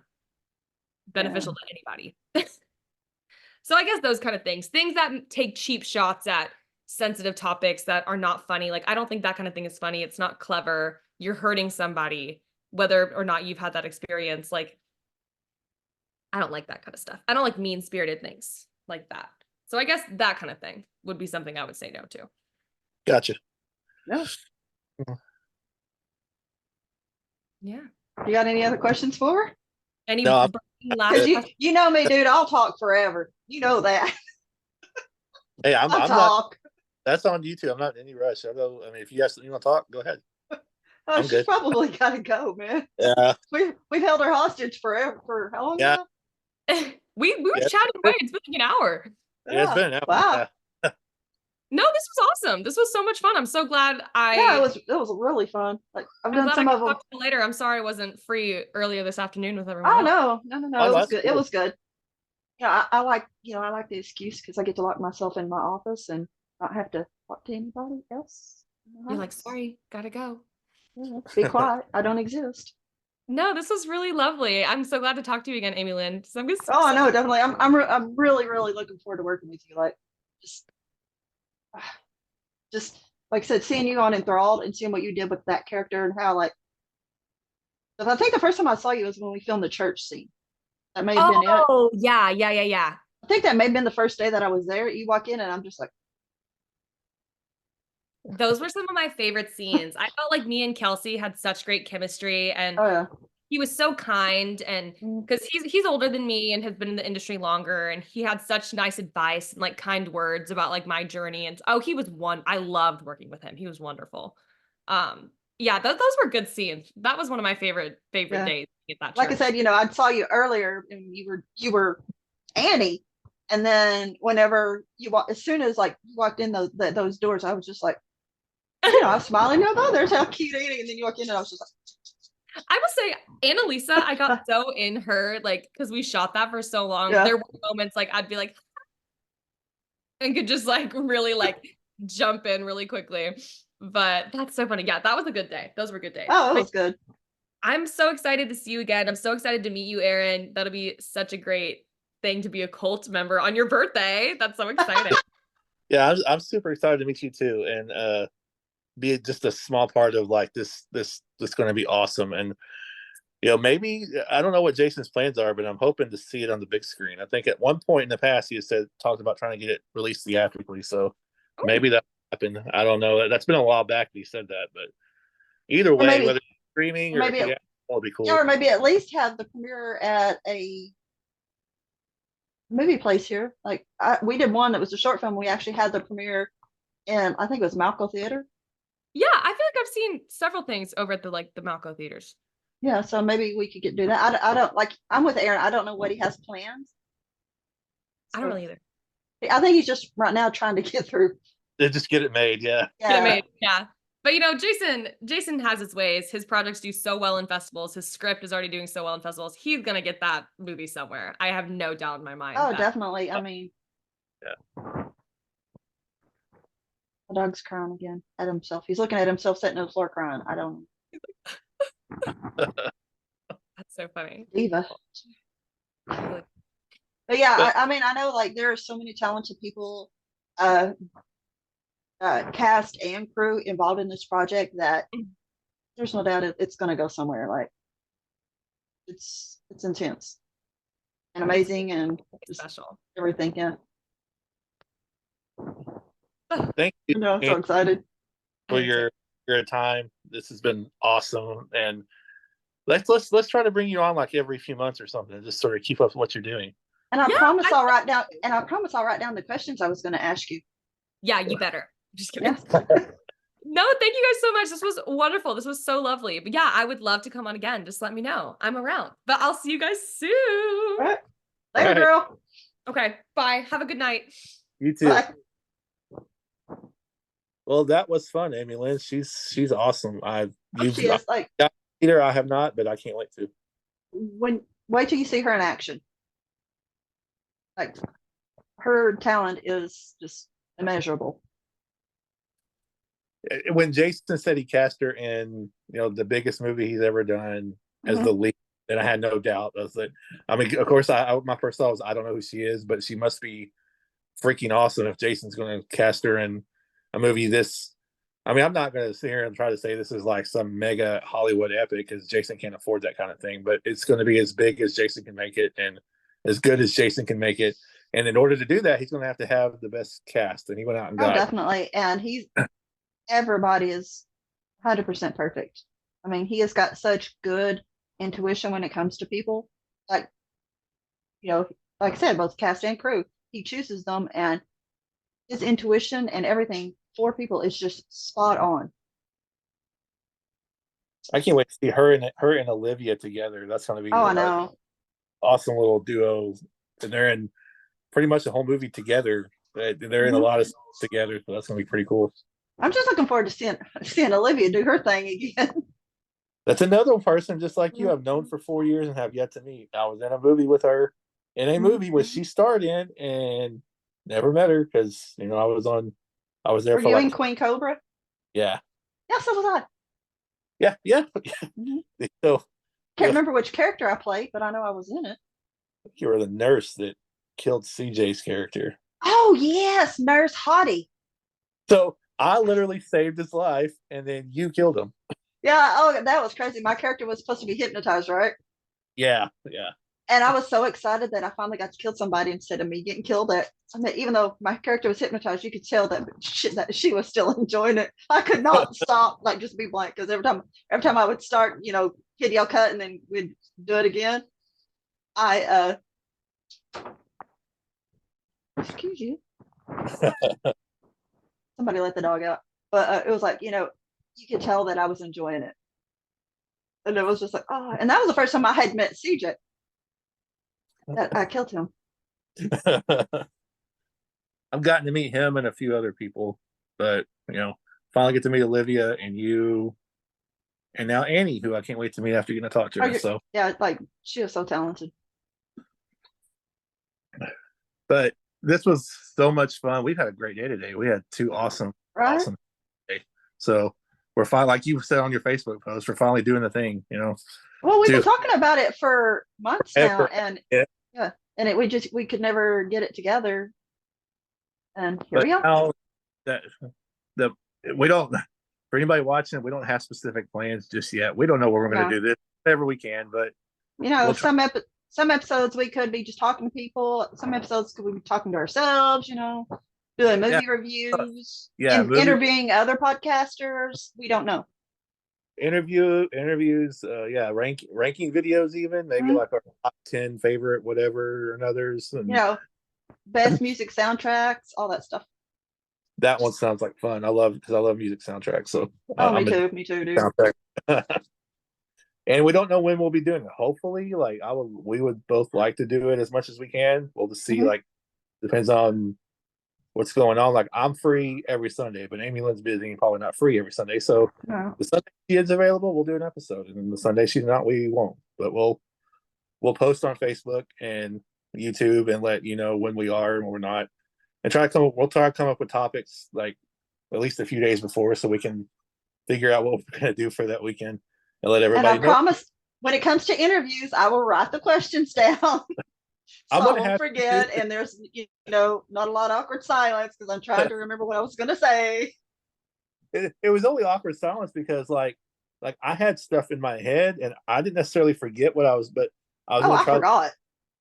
beneficial to anybody. So I guess those kind of things that take cheap shots at sensitive topics that are not funny. Like, I don't think that kind of thing is funny. It's not clever. You're hurting somebody, whether or not you've had that experience. Like, I don't like that kind of stuff. I don't like mean-spirited things like that. So I guess that kind of thing would be something I would say no to. Gotcha. No. Yeah. You got any other questions for her? Any No, last Because question? you know me, dude. I'll talk forever. You know that. Hey, I'm not. talk. That's on YouTube. I'm not in any rush. I'll go. I mean, if you guys you want to talk, go ahead. Oh, I'm she's good. probably got to go, man. Yeah. We've held her hostage forever. For how long Yeah. now? we were Yeah. chatting away. It's been like an hour. Yeah, it's been an hour. Wow. Yeah. No, this was awesome. This was so much fun. I'm so glad Yeah, it was really fun. Like I've I'm done glad some I of could them. talk to you later. I'm sorry I wasn't free earlier this afternoon with everyone Oh else. no. Oh, It was that's good. It cool. was good. Yeah, I like I like the excuse because I get to lock myself in my office and not have to talk to anybody else. You're like, sorry, gotta go. Yeah, be quiet. I don't exist. No, this was really lovely. I'm so glad to talk to you again, Amy Lynn. So I'm just Oh, I know, definitely. I'm really looking forward to working with you. Like, just, just like I said, seeing you on Enthralled and seeing what you did with that character and how like. I think the first time I saw you was when we filmed the church scene. That may have been it. Oh, yeah. I think that may have been the first day that I was there. You walk in and I'm just like, Those were some of my favorite scenes. I felt like me and Kelsey had such great chemistry and oh yeah. he was so kind and because he's older than me and has been in the industry longer and he had such nice advice and like kind words about like my journey and he was I loved working with him. He was wonderful. Yeah, those were good scenes. That was one of my favorite Yeah. days at that Like church. I said, I saw you earlier and you were Annie. And then whenever as soon as like you walked in those doors, I was just like, I was smiling. Oh, there's how cute Annie. And then you walk in and I was just like, I will say, Annalisa, I got so in her, like, because we shot that for so long. Yeah. There were moments like I'd be like, and could just like really like jump in really quickly. But that's so funny. Yeah, that was a good day. Those were good days. oh, it But was good. I'm so excited to see you again. I'm so excited to meet you, Erin. That'll be such a great thing to be a cult member on your birthday. That's so exciting. Yeah, I'm super excited to meet you too, and be just a small part of like this going to be awesome. And maybe I don't know what Jason's plans are, but I'm hoping to see it on the big screen. I think at one point in the past he had talked about trying to get it released theatrically, so maybe that happened. I don't know. That's been a while back that he said that, but either way, whether it's streaming or theatrical, it'll be cool. Yeah, or maybe at least have the premiere at a movie place here. Like we did one that was a short film. We actually had the premiere in I think it was Malco Theater. Yeah, I feel like I've seen several things over at the Malco theaters. Yeah, so maybe we could do that. I don't like. I'm with Aaron. I don't know what he has plans. I don't really either. I think he's just right now trying to get through. Just get it made, yeah. Get it made, yeah. But Jason has his ways. His projects do so well in festivals. His script is already doing so well in festivals. He's gonna get that movie somewhere. I have no doubt in my mind. Oh, definitely. I mean, yeah. The dog's crying again at himself. He's looking at himself sitting on the floor crying. I don't. That's so funny. Diva. But yeah, I mean, I know like there are so many talented people, cast and crew involved in this project that there's no doubt it's going to go somewhere. Like it's intense and amazing and special. Everything. Yeah. Thank you. No, I'm so excited for your You're at a time. This has been awesome, and let's try to bring you on like every few months or something, and just sort of keep up with what you're doing. And I Yeah, promise I'll write down. And I promise I'll write down the questions I was going to ask you. Yeah, you better. Just kidding. Yeah. No, thank you guys so much. This was wonderful. This was so lovely. But yeah, I would love to come on again. Just let me know. I'm around. But I'll see you guys soon. All right. Later, All right. girl. Okay, bye. Have a good night. You too. Bye. Well, that was fun, Amy Lynn. She's awesome. She is like Either I have not, but I can't wait to. wait till you see her in action. Like her talent is just immeasurable. When Jason said he cast her in, the biggest movie he's ever done as the lead, and I had no doubt. I was like, I mean, of course, my first thought was, I don't know who she is, but she must be freaking awesome if Jason's going to cast her in a movie this. I mean, I'm not going to sit here and try to say this is like some mega Hollywood epic, because Jason can't afford that kind of thing, but it's going to be as big as Jason can make it and as good as Jason can make it. And in order to do that, he's going to have the best cast. And he went out and got definitely. And everybody is 100% perfect. I mean, he has got such good intuition when it comes to people. Like, like I said, both cast and crew, he chooses them, and his intuition and everything for people is just spot on. I can't wait to see her and Olivia together. That's going to be I know. Awesome little duo, and they're in pretty much the whole movie together. They're in a lot of stuff together, so that's going to be pretty cool. I'm just looking forward to seeing Olivia do her thing again. That's another person just like you I've known for 4 years and have yet to meet. I was in a movie with her, in a movie which she starred in, and never met her because I was there. Were for you like in Queen Cobra? Yeah. Yeah, so was I. Yeah. So Can't remember which character I played, but I know I was in it. You were the nurse that killed CJ's character. Oh yes, Nurse Hottie. So I literally saved his life, and then you killed him. Yeah. Oh, that was crazy. My character was supposed to be hypnotized, right? Yeah. And I was so excited that I finally got to kill somebody instead of me getting killed. Even though my character was hypnotized, you could tell that she was still enjoying it. I could not stop, like just be blank, because every time I would start, hit yell cut, and then we'd do it again. Excuse you. Somebody let the dog out. But it was like, you could tell that I was enjoying it. And it was just like, oh, and that was the first time I had met CJ. That I killed him. I've gotten to meet him and a few other people, but finally get to meet Olivia and you, and now Annie, who I can't wait to meet after getting to talk to her. So yeah, like she was so talented. But this was so much fun. We've had a great day today. We had two awesome days. So we're finally, like you said on your Facebook post, we're finally doing the thing. Well, we've been talking about it for months now, and and we could never get it together. And here we are. We don't, for anybody watching, we don't have specific plans just yet. We don't know where we're going to do this. Whatever we can, but some episodes we could be just talking to people. Some episodes could we be talking to ourselves, doing movie reviews, interviewing other podcasters. We don't know. Interviews, ranking videos, even maybe like our top 10 favorite whatever and others, and best music soundtracks, all that stuff. That one sounds like fun. I love music soundtracks. So me too, dude. And we don't know when we'll be doing it. Hopefully, we would both like to do it as much as we can. We'll just see. Depends on what's going on. Like, I'm free every Sunday, but Amy Lynn's busy and probably not free every Sunday. So the Sunday she is available, we'll do an episode, and then the Sunday she's not, we won't. But we'll post on Facebook and YouTube and let you know when we are and when we're not, and we'll try to come up with topics like at least a few days before, so we can figure out what we're going to do for that weekend and let everybody know. Promise, when it comes to interviews, I will write the questions down. I won't forget, and there's not a lot of awkward silence because I'm trying to remember what I was going to say. It was only awkward silence because like I had stuff in my head and I didn't necessarily forget what I was, but I forgot.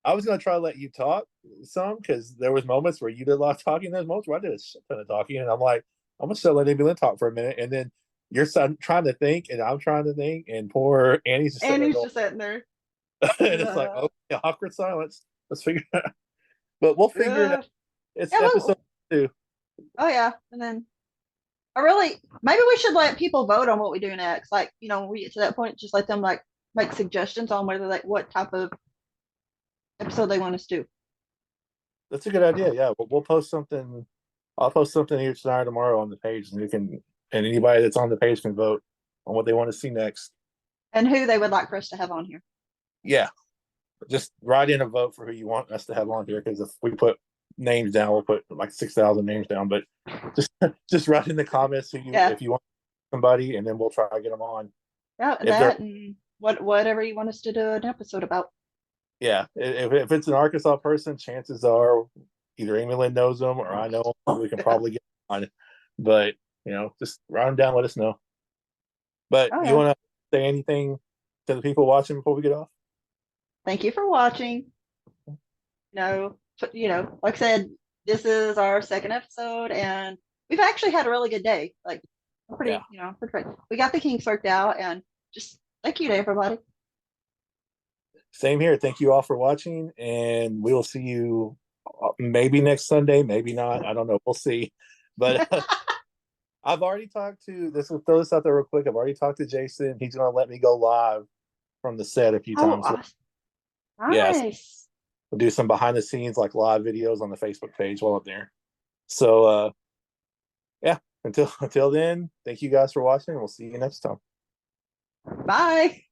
I was going to try to let you talk some, because there was moments where you did a lot of talking. There's moments where I did a ton of talking, and I'm like, I'm going to let Amy Lynn talk for a minute, and then you're trying to think, and I'm trying to think, and poor Annie's just And sitting he's there just sitting there. going, and it's like, okay, awkward silence. Let's figure it out. But we'll figure it out. It's Yeah, episode 2. Oh yeah, and then maybe we should let people vote on what we do next. Like, when we get to that point, just let them like make suggestions on whether what type of episode they want us to do. That's a good idea. Yeah, we'll post something. I'll post something here tonight or tomorrow on the page, and and anybody that's on the page can vote on what they want to see next. And who they would like for us to have on here. Yeah, just write in a vote for who you want us to have on here. Because if we put names down, we'll put like 6,000 names down. But just write in the comments if you want somebody, and then we'll try to get them on. Yeah, and whatever you want us to do an episode about. Yeah, if it's an Arkansas person, chances are either Amy Lynn knows them or I know them. We can probably get on. But just write them down. Let us know. But you want to say anything to the people watching before we get off? Thank you for watching. Like I said, this is our second episode, and we've actually had a really good day. Like, pretty great. We got the kinks worked out, and just thank you to everybody. Same here. Thank you all for watching, and we will see you maybe next Sunday, maybe not. I don't know. We'll see. But I've already talked to this. We'll throw this out there real quick. I've already talked to Jason. He's going to let me go live from the set a few times. Nice. Yes, we'll do some behind the scenes, like live videos on the Facebook page while I'm there. So, yeah. Until then, thank you guys for watching. We'll see you next time. Bye.